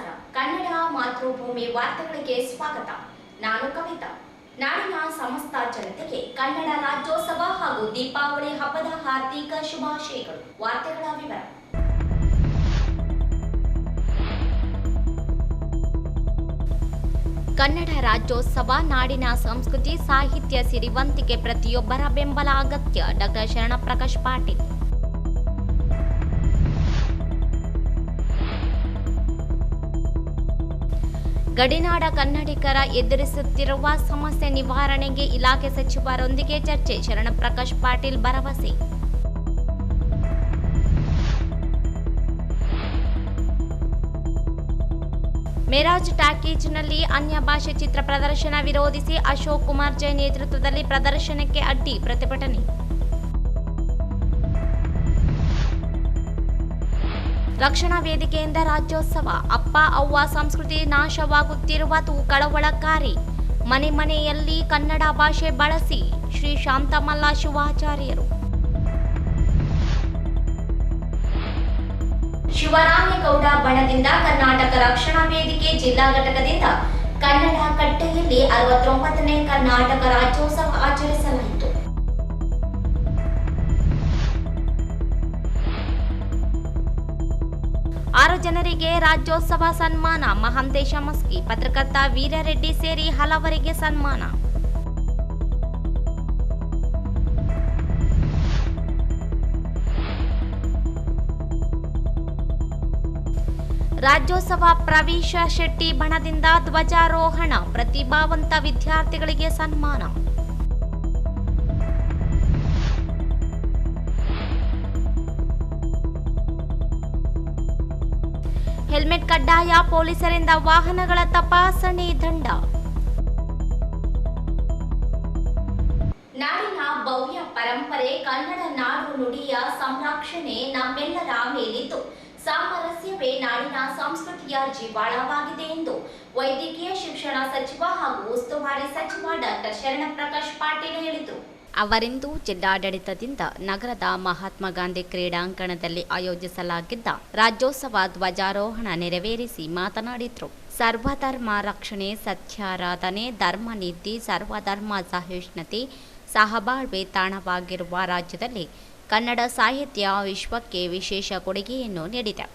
ನಮಸ್ಕಾರ. ಕನ್ನಡ ಮಾತೃಭೂಮಿ ವಾರ್ತೆಗಳಿಗೆ ಸ್ವಾಗತ. ನಾನು ಕವಿತಾ. ನಾಡಿನ ಸಮಸ್ತ ಜನತೆಗೆ ಕನ್ನಡ ರಾಜ್ಯೋತ್ಸವ ಹಾಗೂ ದೀಪಾವಳಿ ಹಬ್ಬದ ಹಾರ್ದಿಕ ಶುಭಾಶಯಗಳು. ವಾರ್ತೆಗಳ ವಿವರ. ಕನ್ನಡ ರಾಜ್ಯೋತ್ಸವ ನಾಡಿನ ಸಂಸ್ಕೃತಿ ಸಾಹಿತ್ಯ ಸಿರಿವಂತಿಕೆ ಪ್ರತಿಯೊಬ್ಬರ ಬೆಂಬಲ ಅಗತ್ಯ. ಡಾಕ್ಟರ್ ಶರಣಪ್ರಕಾಶ್ ಪಾಟೀಲ್. ಗಡಿನಾಡ ಕನ್ನಡಿಗರ ಎದುರಿಸುತ್ತಿರುವ ಸಮಸ್ಯೆ ನಿವಾರಣೆಗೆ ಇಲಾಖೆ ಸಚಿವರೊಂದಿಗೆ ಚರ್ಚೆ. ಶರಣಪ್ರಕಾಶ್ ಪಾಟೀಲ್ ಭರವಸೆ. ಮೇರಾಜ್ ಟಾಕೀಜ್ನಲ್ಲಿ ಅನ್ಯ ಭಾಷೆ ಚಿತ್ರ ಪ್ರದರ್ಶನ ವಿರೋಧಿಸಿ ಅಶೋಕ್ ಕುಮಾರ್ ಜೈನ್ ನೇತೃತ್ವದಲ್ಲಿ ಪ್ರದರ್ಶನಕ್ಕೆ ಅಡ್ಡಿ ಪ್ರತಿಭಟನೆ. ರಕ್ಷಣಾ ವೇದಿಕೆಯಿಂದ ರಾಜ್ಯೋತ್ಸವ. ಅಪ್ಪ ಅವ್ವ ಸಂಸ್ಕೃತಿ ನಾಶವಾಗುತ್ತಿರುವುದು ಕಳವಳಕಾರಿ. ಮನೆ ಮನೆಯಲ್ಲಿ ಕನ್ನಡ ಭಾಷೆ ಬಳಸಿ. ಶ್ರೀ ಶಾಂತಮಲ್ಲ ಶಿವಾಚಾರ್ಯರು. ಶಿವರಾಮೇಗೌಡ ಬಣದಿಂದ ಕರ್ನಾಟಕ ರಕ್ಷಣಾ ವೇದಿಕೆ ಜಿಲ್ಲಾ ಘಟಕದಿಂದ ಕನ್ನಡ ಕಟ್ಟೆಯಲ್ಲಿ 69ನೇ ಕರ್ನಾಟಕ ರಾಜ್ಯೋತ್ಸವ ಆಚರಿಸಲಾಯಿತು. 6 ಜನರಿಗೆ ರಾಜ್ಯೋತ್ಸವ ಸನ್ಮಾನ. ಮಹಾಂತೇಶ ಮಸ್ಕಿ, ಪತ್ರಕರ್ತ ವೀರರೆಡ್ಡಿ ಸೇರಿ ಹಲವರಿಗೆ ಸನ್ಮಾನ. ರಾಜ್ಯೋತ್ಸವ ಪ್ರವೇಶ ಶೆಟ್ಟಿ ಬಣದಿಂದ ಧ್ವಜಾರೋಹಣ. ಪ್ರತಿಭಾವಂತ ವಿದ್ಯಾರ್ಥಿಗಳಿಗೆ ಸನ್ಮಾನ. ಹೆಲ್ಮೆಟ್ ಕಡ್ಡಾಯ. ಪೊಲೀಸರಿಂದ ವಾಹನಗಳ ತಪಾಸಣೆ ದಂಡ. ನಾಡಿನ ಭವ್ಯ ಪರಂಪರೆ ಕನ್ನಡ ನಾಡು ನುಡಿಯ ಸಂರಕ್ಷಣೆ ನಮ್ಮೆಲ್ಲರ ಮೇಲಿದ್ದು ಸಾಮರಸ್ಯವೇ ನಾಡಿನ ಸಂಸ್ಕೃತಿಯ ಜೀವಾಳವಾಗಿದೆ ಎಂದು ವೈದ್ಯಕೀಯ ಶಿಕ್ಷಣ ಸಚಿವ ಹಾಗೂ ಉಸ್ತುವಾರಿ ಸಚಿವ ಡಾಕ್ಟರ್ ಶರಣಪ್ರಕಾಶ್ ಪಾಟೀಲ್ ಹೇಳಿದರು. ಅವರಿಂದು ಜಿಲ್ಲಾಡಳಿತದಿಂದ ನಗರದ ಮಹಾತ್ಮ ಗಾಂಧಿ ಕ್ರೀಡಾಂಗಣದಲ್ಲಿ ಆಯೋಜಿಸಲಾಗಿದ್ದ ರಾಜ್ಯೋತ್ಸವ ಧ್ವಜಾರೋಹಣ ನೆರವೇರಿಸಿ ಮಾತನಾಡಿದರು. ಸರ್ವಧರ್ಮ ರಕ್ಷಣೆ, ಸತ್ಯಾರಾಧನೆ, ಧರ್ಮ ನೀತಿ, ಸರ್ವಧರ್ಮ ಸಹಿಷ್ಣುತೆ, ಸಹಬಾಳ್ವೆ ತಾಣವಾಗಿರುವ ರಾಜ್ಯದಲ್ಲಿ ಕನ್ನಡ ಸಾಹಿತ್ಯ ವಿಶ್ವಕ್ಕೆ ವಿಶೇಷ ಕೊಡುಗೆಯನ್ನು ನೀಡಿದೆ.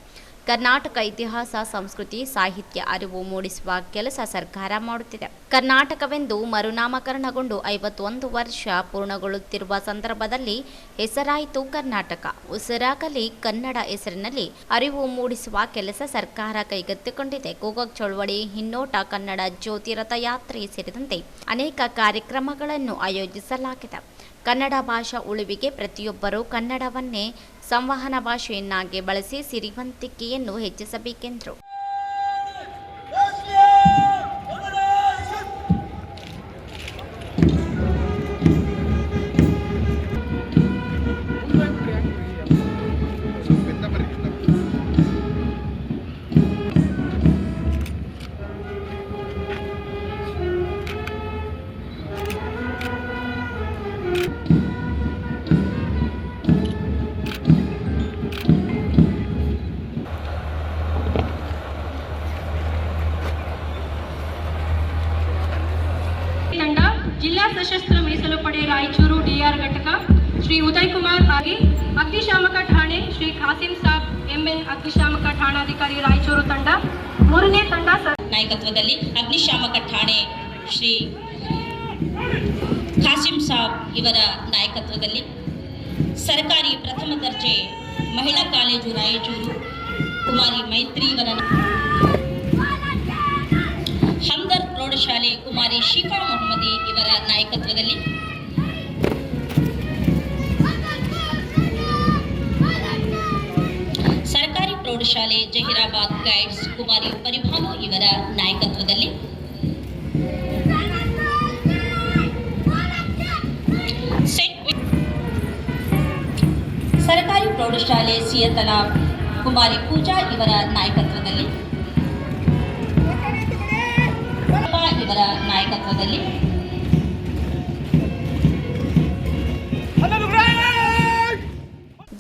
ಕರ್ನಾಟಕ ಇತಿಹಾಸ, ಸಂಸ್ಕೃತಿ, ಸಾಹಿತ್ಯ ಅರಿವು ಮೂಡಿಸುವ ಕೆಲಸ ಸರ್ಕಾರ ಮಾಡುತ್ತಿದೆ. ಕರ್ನಾಟಕವೆಂದು ಮರುನಾಮಕರಣಗೊಂಡು 51 ವರ್ಷ ಪೂರ್ಣಗೊಳ್ಳುತ್ತಿರುವ ಸಂದರ್ಭದಲ್ಲಿ ಹೆಸರಾಯಿತು ಕರ್ನಾಟಕ. ಉಸಿರಾಗಲಿ ಕನ್ನಡ ಹೆಸರಿನಲ್ಲಿ ಅರಿವು ಮೂಡಿಸುವ ಕೆಲಸ ಸರ್ಕಾರ ಕೈಗೆತ್ತಿಕೊಂಡಿದೆ. ಗೋಕಾಕ್ ಚಳವಳಿ, ಹಿನ್ನೋಟ, ಕನ್ನಡ ಜ್ಯೋತಿ ರಥಯಾತ್ರೆ ಸೇರಿದಂತೆ ಅನೇಕ ಕಾರ್ಯಕ್ರಮಗಳನ್ನು ಆಯೋಜಿಸಲಾಗಿದೆ. ಕನ್ನಡ ಭಾಷಾ ಉಳಿವಿಗೆ ಪ್ರತಿಯೊಬ್ಬರೂ ಕನ್ನಡವನ್ನೇ ಸಂವಹನ ಭಾಷೆಯನ್ನಾಗಿ ಬಳಸಿ ಸಿರಿವಂತಿಕೆಯನ್ನು ಹೆಚ್ಚಿಸಬೇಕೆಂದರು. ಜಿಲ್ಲಾ ಸಶಸ್ತ್ರ ಮೀಸಲು ಪಡೆ ರಾಯಚೂರು ಡಿಆರ್ ಘಟಕ ಶ್ರೀ ಉದಯ್ ಕುಮಾರ್ ಆಗಿ, ಅಗ್ನಿಶಾಮಕ ಠಾಣೆ ಶ್ರೀ ಖಾಸಿಂ ಸಾಬ್ ಎಂಎನ್ ಅಗ್ನಿಶಾಮಕ ಠಾಣಾಧಿಕಾರಿ ರಾಯಚೂರು ತಂಡ. 3ನೇ ತಂಡ ನಾಯಕತ್ವದಲ್ಲಿ ಅಗ್ನಿಶಾಮಕ ಠಾಣೆ ಶ್ರೀ ಖಾಸಿಂ ಸಾಬ್ ಇವರ ನಾಯಕತ್ವದಲ್ಲಿ ಸರ್ಕಾರಿ ಪ್ರಥಮ ದರ್ಜೆ ಮಹಿಳಾ ಕಾಲೇಜು ರಾಯಚೂರು ಕುಮಾರಿ ಮೈತ್ರಿ ಇವರ, ಹಮ್ದರ್ದ್ ಪ್ರೌಢಶಾಲೆ ಕುಮಾರಿ ಶಿಫಾ ಮೊಹಮ್ಮದಿ ಇವರ ನಾಯಕತ್ವದಲ್ಲಿ ಸರ್ಕಾರಿ ಪ್ರೌಢಶಾಲೆ ಜಹೀರಾಬಾದ್ ಗೈಡ್ಸ್ ಕುಮಾರಿ ಪರಿಭಾನು ಇವರ ನಾಯಕತ್ವದಲ್ಲಿ ಸರ್ಕಾರಿ ಪ್ರೌಢಶಾಲೆ ಸಿಯತಲ ಕುಮಾರಿ ಪೂಜಾ ಇವರ ನಾಯಕತ್ವದಲ್ಲಿ ಇವರ ನಾಯಕತ್ವದಲ್ಲಿ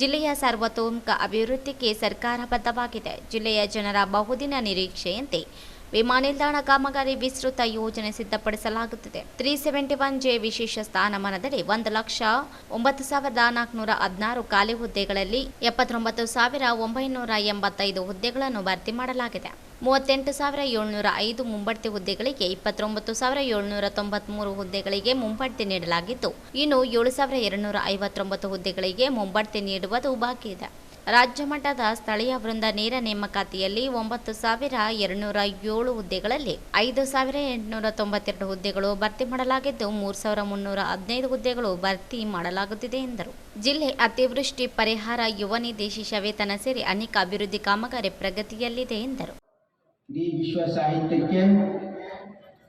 ಜಿಲ್ಲೆಯ ಸರ್ವತೋಮುಖ ಅಭಿವೃದ್ಧಿಗೆ ಸರ್ಕಾರ ಬದ್ಧವಾಗಿದೆ. ಜಿಲ್ಲೆಯ ಜನರ ಬಹುದಿನ ನಿರೀಕ್ಷೆಯಂತೆ ವಿಮಾನ ನಿಲ್ದಾಣ ಕಾಮಗಾರಿ ವಿಸ್ತೃತ ಯೋಜನೆ ಸಿದ್ಧಪಡಿಸಲಾಗುತ್ತಿದೆ. 371J ವಿಶೇಷ ಸ್ಥಾನಮಾನದಡಿ 1,09,416 ಖಾಲಿ ಹುದ್ದೆಗಳಲ್ಲಿ 79,985 ಹುದ್ದೆಗಳನ್ನು ಭರ್ತಿ ಮಾಡಲಾಗಿದೆ. 38,705 ಮುಂಬಡ್ತಿ ಹುದ್ದೆಗಳಿಗೆ 29,793 ಹುದ್ದೆಗಳಿಗೆ ಮುಂಬಡ್ತಿ ನೀಡಲಾಗಿದ್ದು, ಇನ್ನು 7,259 ಹುದ್ದೆಗಳಿಗೆ ಮುಂಬಡ್ತಿ ನೀಡುವುದು ಬಾಕಿ ಇದೆ. ರಾಜ್ಯ ಮಟ್ಟದ ಸ್ಥಳೀಯ ವೃಂದ ನೇರ ನೇಮಕಾತಿಯಲ್ಲಿ 9,207 ಹುದ್ದೆಗಳಲ್ಲಿ 5,892 ಹುದ್ದೆಗಳು ಭರ್ತಿ ಮಾಡಲಾಗಿದ್ದು, 3,315 ಹುದ್ದೆಗಳು ಭರ್ತಿ ಮಾಡಲಾಗುತ್ತಿದೆ ಎಂದರು. ಜಿಲ್ಲೆ ಅತಿವೃಷ್ಟಿ ಪರಿಹಾರ, ಯುವ ನಿಧಿ, ಶಿಷ್ಯವೇತನ ಸೇರಿ ಅನೇಕ ಅಭಿವೃದ್ಧಿ ಕಾಮಗಾರಿ ಪ್ರಗತಿಯಲ್ಲಿದೆ ಎಂದರು. ಇಡೀ ವಿಶ್ವ ಸಾಹಿತ್ಯಕ್ಕೆ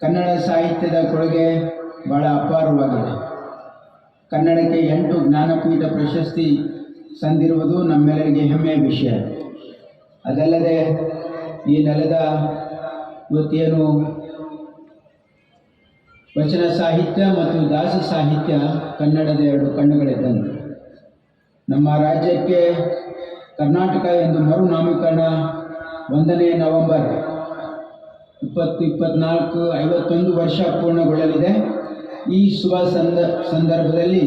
ಕನ್ನಡ ಸಾಹಿತ್ಯದ ಕೊಡುಗೆ ಬಹಳ ಅಪಾರವಾಗಿದೆ. ಕನ್ನಡಕ್ಕೆ 8 ಜ್ಞಾನಪೀಠ ಪ್ರಶಸ್ತಿ ಸಂದಿರುವುದು ನಮ್ಮೆಲ್ಲರಿಗೆ ಹೆಮ್ಮೆಯ ವಿಷಯ. ಅದಲ್ಲದೆ ಈ ನೆಲದ ಇವತ್ತೇನು ವಚನ ಸಾಹಿತ್ಯ ಮತ್ತು ದಾಸ ಸಾಹಿತ್ಯ ಕನ್ನಡದ 2 ಕಣ್ಣುಗಳಿದ್ದಂತೆ. ನಮ್ಮ ರಾಜ್ಯಕ್ಕೆ ಕರ್ನಾಟಕ ಎಂದು ಮರುನಾಮಕರಣ 1ನೇ ನವೆಂಬರ್ 2024 51 ವರ್ಷ ಪೂರ್ಣಗೊಳ್ಳಲಿದೆ. ಈ ಶುಭ ಸಂದರ್ಭದಲ್ಲಿ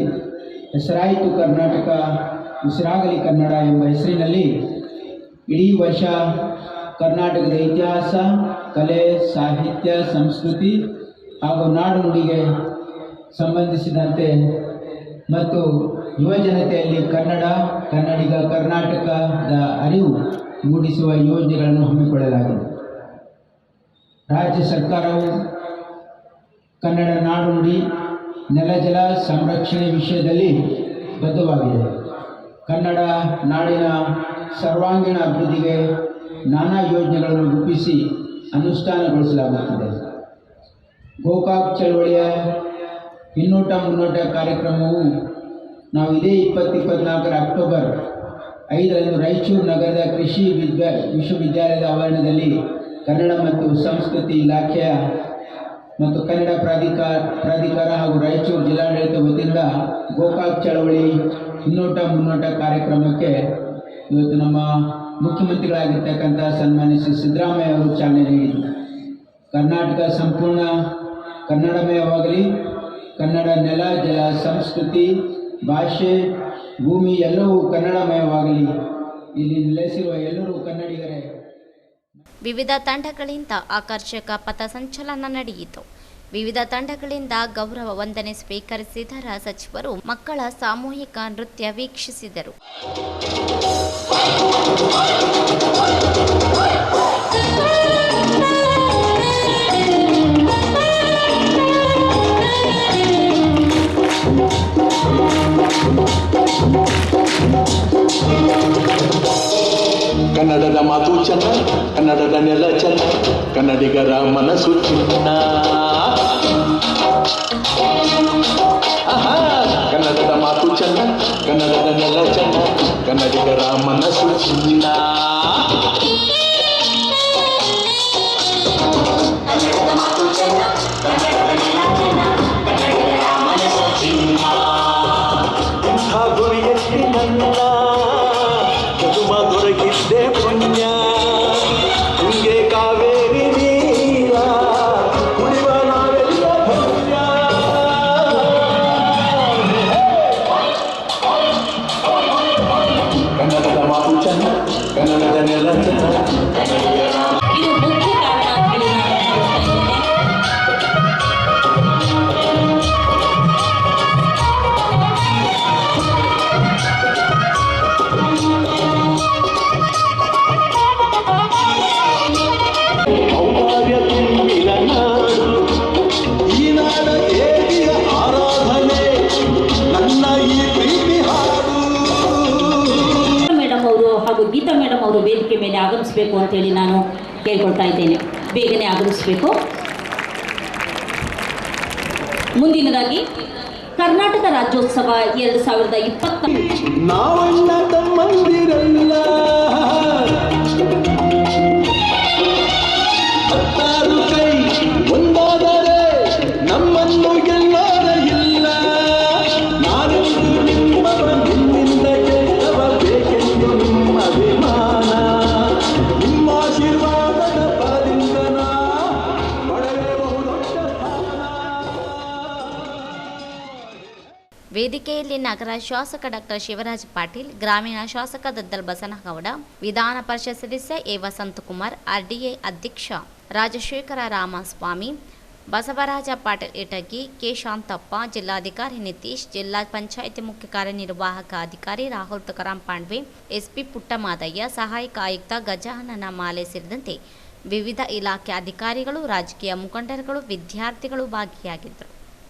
ಹೆಸರಾಯಿತು ಕರ್ನಾಟಕ ಉಸಿರಾಗಲಿ ಕನ್ನಡ ಎಂಬ ಹೆಸರಿನಲ್ಲಿ ಇಡೀ ವರ್ಷ ಕರ್ನಾಟಕದ ಇತಿಹಾಸ, ಕಲೆ, ಸಾಹಿತ್ಯ, ಸಂಸ್ಕೃತಿ ಹಾಗೂ ನಾಡು ನುಡಿಗೆ ಸಂಬಂಧಿಸಿದಂತೆ ಮತ್ತು ಯುವಜನತೆಯಲ್ಲಿ ಕನ್ನಡ, ಕನ್ನಡಿಗ, ಕರ್ನಾಟಕದ ಅರಿವು ಮೂಡಿಸುವ ಯೋಜನೆಗಳನ್ನು ಹಮ್ಮಿಕೊಳ್ಳಲಾಗಿದೆ. ರಾಜ್ಯ ಸರ್ಕಾರವು ಕನ್ನಡ ನಾಡು ನುಡಿ, ನೆಲಜಲ ಸಂರಕ್ಷಣೆ ವಿಷಯದಲ್ಲಿ ಬದ್ಧವಾಗಿದೆ. ಕನ್ನಡ ನಾಡಿನ ಸರ್ವಾಂಗೀಣ ಅಭಿವೃದ್ಧಿಗೆ ನಾನಾ ಯೋಜನೆಗಳನ್ನು ರೂಪಿಸಿ ಅನುಷ್ಠಾನಗೊಳಿಸಲಾಗುತ್ತಿದೆ. ಗೋಕಾಕ್ ಚಳವಳಿಯ ಹಿನ್ನೋಟ ಮುನ್ನೋಟ ಕಾರ್ಯಕ್ರಮವು ನಾವು ಇದೇ 2024 ಅಕ್ಟೋಬರ್ 5ರಂದು ರಾಯಚೂರು ನಗರದ ಕೃಷಿ ವಿಶ್ವವಿದ್ಯಾಲಯದ ಆವರಣದಲ್ಲಿ ಕನ್ನಡ ಮತ್ತು ಸಂಸ್ಕೃತಿ ಇಲಾಖೆಯ ಮತ್ತು ಕನ್ನಡ ಪ್ರಾಧಿಕಾರ ಹಾಗೂ ರಾಯಚೂರು ಜಿಲ್ಲಾಡಳಿತ ವತಿಯಿಂದ ಗೋಕಾಕ್ ಚಳವಳಿ ಹಿನ್ನೋಟ ಮುನ್ನೋಟ ಕಾರ್ಯಕ್ರಮಕ್ಕೆ ಇವತ್ತು ನಮ್ಮ ಮುಖ್ಯಮಂತ್ರಿಗಳಾಗಿರ್ತಕ್ಕಂಥ ಸನ್ಮಾನ್ಯ ಶ್ರೀ ಸಿದ್ದರಾಮಯ್ಯ ಅವರು ಚಾಲನೆ ನೀಡಿದರು. ಕರ್ನಾಟಕ ಸಂಪೂರ್ಣ ಕನ್ನಡಮಯವಾಗಲಿ, ಕನ್ನಡ ನೆಲ, ಜಲ, ಸಂಸ್ಕೃತಿ, ಭಾಷೆ, ಭೂಮಿ ಎಲ್ಲವೂ ಕನ್ನಡಮಯವಾಗಲಿ, ಇಲ್ಲಿ ನೆಲೆಸಿರುವ ಎಲ್ಲರೂ ಕನ್ನಡಿಗರೇ. ವಿವಿಧ ತಂಡಗಳಿಂದ ಆಕರ್ಷಕ ಪಥಸಂಚಲನ ನಡೆಯಿತು. ವಿವಿಧ ತಂಡಗಳಿಂದ ಗೌರವ ವಂದನೆ ಸ್ವೀಕರಿಸಿದ ಸಚಿವರು ಮಕ್ಕಳ ಸಾಮೂಹಿಕ ನೃತ್ಯ ವೀಕ್ಷಿಸಿದರು. ಕನ್ನಡದ ಮಾತು ಚೆನ್ನ, ಕನ್ನಡದ ನೆಲ ಚೆನ್ನ, ಕನ್ನಡಿಗರ ಮನಸ್ಸು ಚಿನ್ನ. ಕನ್ನಡದ ಮಾತು ಚೆನ್ನ, ಕನ್ನಡದ ನೆಲ ಚೆನ್ನ, ಕನ್ನಡಿಗರ ಮನಸ್ಸು ಚಿನ್ನ. ಕನ್ನಡದ ಮಾತು ಚೆನ್ನ, ಕನ್ನಡದ ನೆಲ ಚೆನ್ನ, ಕನ್ನಡಿಗರ ಮನಸ್ಸು ಚಿನ್ನ. ಇಂಥ ಗುರಿಯಲ್ಲಿ ನನ್ನ ದೊರಕಿದ್ದೆ ಪುಣ್ಯ, ಹಿಂಗೆ ಕಾವೇರಿ ನೀರ ಕುಡಿವ ನಾವೆಲ್ಲ ಧನ್ಯ. ಕನ್ನಡದ ಮಾತು ಚೆನ್ನ, ಕನ್ನಡದ ನೆಲ ಚೆನ್ನ. ಇದು ಮುಖ್ಯ ಕಾರಣ ಅಂತ ಹೇಳಿ ನಾನು ಗೀತಾ ಮೇಡಮ್ ಅವರು ವೇದಿಕೆ ಮೇಲೆ ಆಗಮಿಸಬೇಕು ಅಂತೇಳಿ ನಾನು ಕೇಳ್ಕೊಳ್ತಾ ಇದ್ದೇನೆ. ಬೇಗನೆ ಆಗಮಿಸಬೇಕು. ಮುಂದಿನದಾಗಿ ಕರ್ನಾಟಕ ರಾಜ್ಯೋತ್ಸವ 2020 ನಾವಣ್ಣ ತಮ್ಮಂದಿರಲ್ಲ, ಹತ್ತಾರು ಕೈ ಒಂದಾದರೆ ನಮ್ಮನ್ನು ಗೆಲ್ಲೋರ ಇಲ್ಲ. ನಾನೆಂದು ನಿಮ್ಮವ ನಿಮ್ಮಿಂದ ಗೆಲ್ಲವ ವೇದಿಕೆಯಲ್ಲಿ ನಗರ ಶಾಸಕ ಡಾಕ್ಟರ್ ಶಿವರಾಜ್ ಪಾಟೀಲ್, ಗ್ರಾಮೀಣ ಶಾಸಕ ದದ್ದಲ್ ಬಸನಗೌಡ, ವಿಧಾನ ಪರಿಷತ್ ಸದಸ್ಯ ಎ ವಸಂತಕುಮಾರ್, ಆರ್ಡಿಎ ಅಧ್ಯಕ್ಷ ರಾಜಶೇಖರ ರಾಮಸ್ವಾಮಿ, ಬಸವರಾಜ ಪಾಟೀಲ್ ಇಟಗಿ, ಕೆ ಶಾಂತಪ್ಪ, ಜಿಲ್ಲಾಧಿಕಾರಿ ನಿತೀಶ್, ಜಿಲ್ಲಾ ಪಂಚಾಯಿತಿ ಮುಖ್ಯ ಕಾರ್ಯನಿರ್ವಾಹಕ ಅಧಿಕಾರಿ ರಾಹುಲ್ ತುಕಾರಾಂ ಪಾಂಡ್ವೆ, ಎಸ್ಪಿ ಪುಟ್ಟಮಾದಯ್ಯ, ಸಹಾಯಕ ಆಯುಕ್ತ ಗಜಾನನ ಮಾಲೆ ಸೇರಿದಂತೆ ವಿವಿಧ ಇಲಾಖೆ ಅಧಿಕಾರಿಗಳು, ರಾಜಕೀಯ ಮುಖಂಡರುಗಳು, ವಿದ್ಯಾರ್ಥಿಗಳು ಭಾಗಿಯಾಗಿದ್ದರು.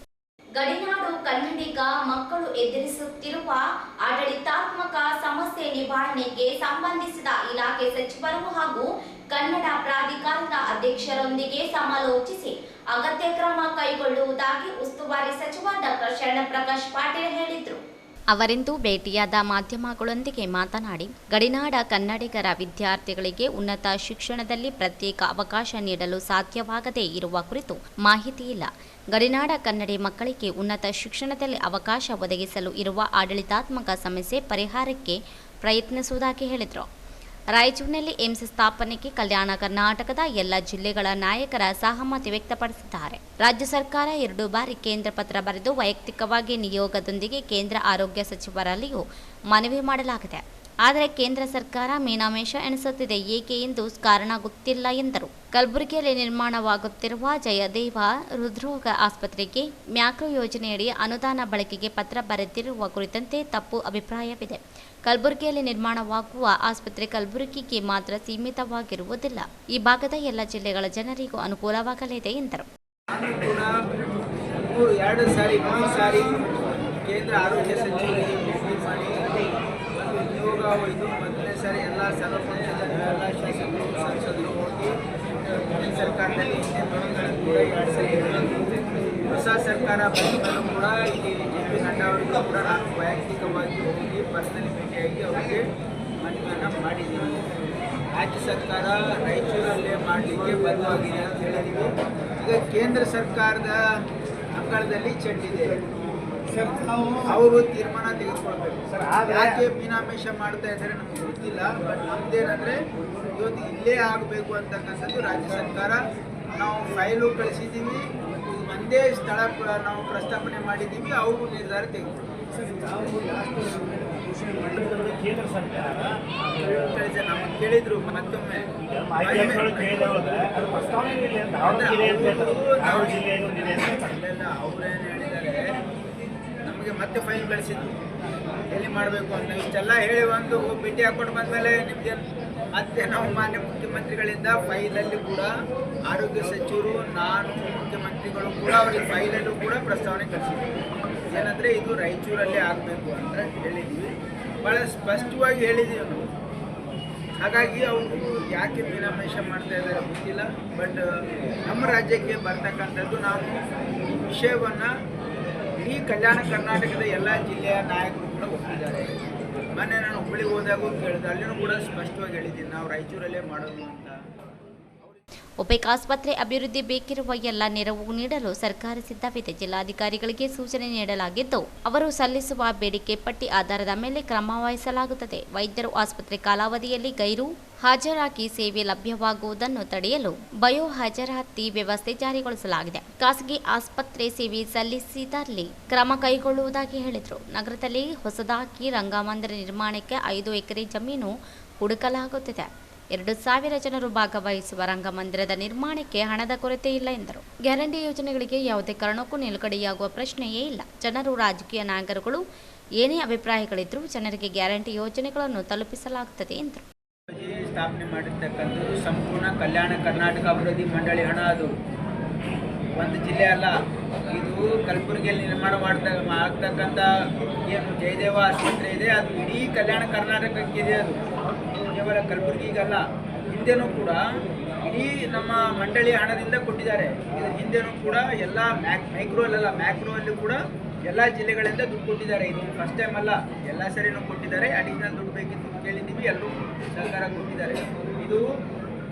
ಗಡಿನಾಡು ಕನ್ನಡಿಗ ಮಕ್ಕಳು ಎದುರಿಸುತ್ತಿರುವ ಆಡಳಿತಾತ್ಮಕ ಸಮಸ್ಯೆ ನಿವಾರಣೆಗೆ ಸಂಬಂಧಿಸಿದ ಇಲಾಖೆ ಸಚಿವರು ಹಾಗೂ ಕನ್ನಡ ಪ್ರಾಧಿಕಾರದ ಅಧ್ಯಕ್ಷರೊಂದಿಗೆ ಸಮಾಲೋಚಿಸಿ ಅಗತ್ಯ ಕ್ರಮ ಕೈಗೊಳ್ಳುವುದಾಗಿ ಉಸ್ತುವಾರಿ ಸಚಿವ ಡಾಕ್ಟರ್ ಶರಣಪ್ರಕಾಶ್ ಪಾಟೀಲ್ ಹೇಳಿದರು. ಅವರಿಂದು ಭೇಟಿಯಾದ ಮಾಧ್ಯಮಗಳೊಂದಿಗೆ ಮಾತನಾಡಿ, ಗಡಿನಾಡ ಕನ್ನಡಿಗರ ವಿದ್ಯಾರ್ಥಿಗಳಿಗೆ ಉನ್ನತ ಶಿಕ್ಷಣದಲ್ಲಿ ಪ್ರತ್ಯೇಕ ಅವಕಾಶ ನೀಡಲು ಸಾಧ್ಯವಾಗದೇ ಇರುವ ಕುರಿತು ಮಾಹಿತಿ ಇಲ್ಲ. ಗಡಿನಾಡ ಕನ್ನಡಿ ಮಕ್ಕಳಿಗೆ ಉನ್ನತ ಶಿಕ್ಷಣದಲ್ಲಿ ಅವಕಾಶ ಒದಗಿಸಲು ಇರುವ ಆಡಳಿತಾತ್ಮಕ ಸಮಸ್ಯೆ ಪರಿಹಾರಕ್ಕೆ ಪ್ರಯತ್ನಿಸುವುದಾಗಿ ಹೇಳಿದರು. ರಾಯಚೂರಿನಲ್ಲಿ ಏಮ್ಸ್ ಸ್ಥಾಪನೆಗೆ ಕಲ್ಯಾಣ ಕರ್ನಾಟಕದ ಎಲ್ಲ ಜಿಲ್ಲೆಗಳ ನಾಯಕರ ಸಹಮತಿ ವ್ಯಕ್ತಪಡಿಸಿದ್ದಾರೆ. ರಾಜ್ಯ ಸರ್ಕಾರ 2 ಬಾರಿ ಕೇಂದ್ರ ಪತ್ರ ಬರೆದು ವೈಯಕ್ತಿಕವಾಗಿ ನಿಯೋಗದೊಂದಿಗೆ ಕೇಂದ್ರ ಆರೋಗ್ಯ ಸಚಿವರಲ್ಲಿಯೂ ಮನವಿ ಮಾಡಲಾಗಿದೆ. ಆದರೆ ಕೇಂದ್ರ ಸರ್ಕಾರ ಮೀನಾಮೇಷ ಎಣಿಸುತ್ತಿದೆ. ಏಕೆ ಎಂದು ಕಾರಣ ಗೊತ್ತಿಲ್ಲ ಎಂದರು. ಕಲಬುರಗಿಯಲ್ಲಿ ನಿರ್ಮಾಣವಾಗುತ್ತಿರುವ ಜಯದೇವ ಹೃದ್ರೋಗ ಆಸ್ಪತ್ರೆಗೆ ಮ್ಯಾಕ್ರೋ ಯೋಜನೆಯಡಿ ಅನುದಾನ ಬಳಕೆಗೆ ಪತ್ರ ಬರೆದಿರುವ ಕುರಿತಂತೆ ತಪ್ಪು ಅಭಿಪ್ರಾಯವಿದೆ. ಕಲಬುರಗಿಯಲ್ಲಿ ನಿರ್ಮಾಣವಾಗುವ ಆಸ್ಪತ್ರೆ ಕಲಬುರಗಿಗೆ ಮಾತ್ರ ಸೀಮಿತವಾಗಿರುವುದಿಲ್ಲ. ಈ ಭಾಗದ ಎಲ್ಲ ಜಿಲ್ಲೆಗಳ ಜನರಿಗೂ ಅನುಕೂಲವಾಗಲಿದೆ ಎಂದರು. ಎರಡು ಸಾರಿ ಕೇಂದ್ರ ಆರೋಗ್ಯ ಸಚಿವರಿಗೆ ಭೇಟಿ ಮಾಡಿ ನಿಯೋಗ ಹೋಯಿತು. ಮೊದಲನೇ ಸಾರಿ ಎಲ್ಲ ಸರ್ವಪಕ್ಷದ ಎಲ್ಲ ಶಾಸಕರು ಸಂಸದರು ಹೋಗಿ ಕೇಂದ್ರ ಸರ್ಕಾರದಲ್ಲಿ ಹಿಂದೆ ಕೂಡ 2 ಸಾರಿ ಹೊಸ ಸರ್ಕಾರ ಬಂದರೂ ಕೂಡ ಇಲ್ಲಿ JP ನಡ್ಡಾ ಅವರಿಗೂ ಕೂಡ ನಾನು ವೈಯಕ್ತಿಕವಾಗಿ ಹೋಗಿ ಪರ್ಸನಲಿ ಭೇಟಿಯಾಗಿ ಅವರಿಗೆ ಮನವಿಯನ್ನು ಮಾಡಿದ್ದೀನಿ. ರಾಜ್ಯ ಸರ್ಕಾರ ರಾಯಚೂರಲ್ಲೇ ಮಾಡಲಿಕ್ಕೆ ಬದ್ಧವಾಗಿದೆ ಅಂತ ಹೇಳಿದ್ದೀವಿ. ಈಗ ಕೇಂದ್ರ ಸರ್ಕಾರದ ಅಂಗಳದಲ್ಲಿ ಚೆಂಡಿದೆ, ಅವರು ತೀರ್ಮಾನ ತೆಗೆದುಕೊಳ್ಬೇಕು. ಯಾಕೆ ಮೀನಾಮೇಷ ಮಾಡ್ತಾ ಇದ್ದಾರೆ ನಮ್ಗೆ ಗೊತ್ತಿಲ್ಲ. ಬಟ್ ನಮ್ದೇನಂದರೆ ಇವತ್ತು ಇಲ್ಲೇ ಆಗಬೇಕು ಅಂತಕ್ಕಂಥದ್ದು ರಾಜ್ಯ ಸರ್ಕಾರ. ನಾವು ಫೈಲು ಕಳಿಸಿದ್ದೀವಿ, ಒಂದೇ ಸ್ಥಳ ನಾವು ಪ್ರಸ್ತಾಪನೆ ಮಾಡಿದ್ದೀವಿ, ಅವರು ನಿರ್ಧಾರ ತೆಗೆದುಕೊಳ್ಳಿ. ಕೇಂದ್ರ ಸರ್ಕಾರ ನಮಗೆ ಕೇಳಿದ್ರು ಮತ್ತೊಮ್ಮೆ ಅವ್ರೇನು ಹೇಳಿದ್ದಾರೆ, ನಮಗೆ ಮತ್ತೆ ಫೈಲ್ ಕಳಿಸಿದ್ರು ಎಲ್ಲಿ ಮಾಡಬೇಕು ಅಂತ. ಇಷ್ಟೆಲ್ಲ ಹೇಳಿ ಒಂದು ಭೇಟಿ ಹಾಕೊಂಡು ಬಂದಮೇಲೆ ನಿಮಗೆ ಮತ್ತೆ ನಾವು ಮಾನ್ಯ ಮುಖ್ಯಮಂತ್ರಿಗಳಿಂದ ಫೈಲಲ್ಲಿ ಕೂಡ ಆರೋಗ್ಯ ಸಚಿವರು, ನಾನು, ಮುಖ್ಯಮಂತ್ರಿಗಳು ಕೂಡ ಅವರಿಗೆ ಫೈಲಲ್ಲೂ ಕೂಡ ಪ್ರಸ್ತಾವನೆ ಕಳಿಸಿದ್ವಿ. ಏನಂದರೆ ಇದು ರಾಯಚೂರಲ್ಲೇ ಆಗಬೇಕು ಅಂತ ಹೇಳಿದ್ವಿ, ಭಾಳ ಸ್ಪಷ್ಟವಾಗಿ ಹೇಳಿದ್ದೀವಿ ನಾವು. ಹಾಗಾಗಿ ಅವರು ಯಾಕೆ ಮೀನಾಮೇಷ ಮಾಡ್ತಾ ಇದ್ದಾರೆ ಗೊತ್ತಿಲ್ಲ. ಬಟ್ ನಮ್ಮ ರಾಜ್ಯಕ್ಕೆ ಬರ್ತಕ್ಕಂಥದ್ದು ನಾವು ಈ ವಿಷಯವನ್ನು ಇಡೀ ಕಲ್ಯಾಣ ಕರ್ನಾಟಕದ ಎಲ್ಲ ಜಿಲ್ಲೆಯ ನಾಯಕರು ಕೂಡ ಒಪ್ಪಿದ್ದಾರೆ. ಮೊನ್ನೆ ನಾನು ಹುಬ್ಬಳ್ಳಿಗೆ ಹೋದಾಗೂ ಕೇಳಿದೆ, ಅಲ್ಲಿನೂ ಕೂಡ ಸ್ಪಷ್ಟವಾಗಿ ಹೇಳಿದ್ದೀನಿ ನಾವು ರಾಯಚೂರಲ್ಲೇ ಮಾಡೋದು ಅಂತ. ಒಪೆಕ್ ಆಸ್ಪತ್ರೆ ಅಭಿವೃದ್ಧಿ ಬೇಕಿರುವ ಎಲ್ಲ ನೆರವು ನೀಡಲು ಸರ್ಕಾರ ಸಿದ್ಧವಿದೆ. ಜಿಲ್ಲಾಧಿಕಾರಿಗಳಿಗೆ ಸೂಚನೆ ನೀಡಲಾಗಿದ್ದು, ಅವರು ಸಲ್ಲಿಸುವ ಬೇಡಿಕೆ ಪಟ್ಟಿ ಆಧಾರದ ಮೇಲೆ ಕ್ರಮ ವಹಿಸಲಾಗುತ್ತದೆ. ವೈದ್ಯರು ಆಸ್ಪತ್ರೆ ಕಾಲಾವಧಿಯಲ್ಲಿ ಗೈರು ಹಾಜರಾಗಿ ಸೇವೆ ಲಭ್ಯವಾಗುವುದನ್ನು ತಡೆಯಲು ಬಯೋ ಹಾಜರಾತಿ ವ್ಯವಸ್ಥೆ ಜಾರಿಗೊಳಿಸಲಾಗಿದೆ. ಖಾಸಗಿ ಆಸ್ಪತ್ರೆ ಸೇವೆ ಸಲ್ಲಿಸಿದಲ್ಲಿ ಕ್ರಮ ಕೈಗೊಳ್ಳುವುದಾಗಿ ಹೇಳಿದರು. ನಗರದಲ್ಲಿ ಹೊಸದಾಗಿ ರಂಗಮಂದಿರ ನಿರ್ಮಾಣಕ್ಕೆ 5 ಎಕರೆ ಜಮೀನು ಹುಡುಕಲಾಗುತ್ತಿದೆ. 2,000 ಜನರು ಭಾಗವಹಿಸುವ ರಂಗಮಂದಿರದ ನಿರ್ಮಾಣಕ್ಕೆ ಹಣದ ಕೊರತೆ ಇಲ್ಲ ಎಂದರು. ಗ್ಯಾರಂಟಿ ಯೋಜನೆಗಳಿಗೆ ಯಾವುದೇ ಕಾರಣಕ್ಕೂ ನಿಲುಗಡೆಯಾಗುವ ಪ್ರಶ್ನೆಯೇ ಇಲ್ಲ. ಜನರು, ರಾಜಕೀಯ ನಾಯಕರುಗಳು ಏನೇ ಅಭಿಪ್ರಾಯಗಳಿದ್ರೂ ಜನರಿಗೆ ಗ್ಯಾರಂಟಿ ಯೋಜನೆಗಳನ್ನು ತಲುಪಿಸಲಾಗುತ್ತದೆ ಎಂದರು. ಸ್ಥಾಪನೆ ಮಾಡಿರ್ತಕ್ಕಂಥದ್ದು ಸಂಪೂರ್ಣ ಕಲ್ಯಾಣ ಕರ್ನಾಟಕ ಅಭಿವೃದ್ಧಿ ಮಂಡಳಿ ಹಣ. ಅದು ಒಂದು ಜಿಲ್ಲೆ ಅಲ್ಲ, ಇದು ಕಲಬುರಗಿಯಲ್ಲಿ ನಿರ್ಮಾಣ ಆಗ್ತಕ್ಕಂಥ ಏನು ಜಯದೇವ ಆಸ್ಪತ್ರೆ ಇದೆ, ಅದು ಇಡೀ ಕಲ್ಯಾಣ ಕರ್ನಾಟಕಕ್ಕಿದೆ. ಅದು ಕೇವಲ ಕಲಬುರಗಿಗಲ್ಲ, ಹಿಂದೆನೂ ಕೂಡ ಇಡೀ ನಮ್ಮ ಮಂಡಳಿಯ ಹಣದಿಂದ ಕೊಟ್ಟಿದ್ದಾರೆ. ಇದರ ಹಿಂದೆನೂ ಕೂಡ ಎಲ್ಲ ಮ್ಯಾಕ್ರೋ ಅಲ್ಲಿ ಕೂಡ ಎಲ್ಲ ಜಿಲ್ಲೆಗಳಿಂದ ದುಡ್ಡು ಕೊಟ್ಟಿದ್ದಾರೆ. ಇದು ಫಸ್ಟ್ ಟೈಮ್ ಅಲ್ಲ, ಎಲ್ಲ ಸರಿನೂ ಕೊಟ್ಟಿದ್ದಾರೆ. ಅಡಿಷನಲ್ ದುಡ್ಡು ಬೇಕಿತ್ತು ಕೇಳಿದ್ದೀವಿ, ಎಲ್ಲರೂ ಸರ್ಕಾರ ಕೊಟ್ಟಿದ್ದಾರೆ. ಇದು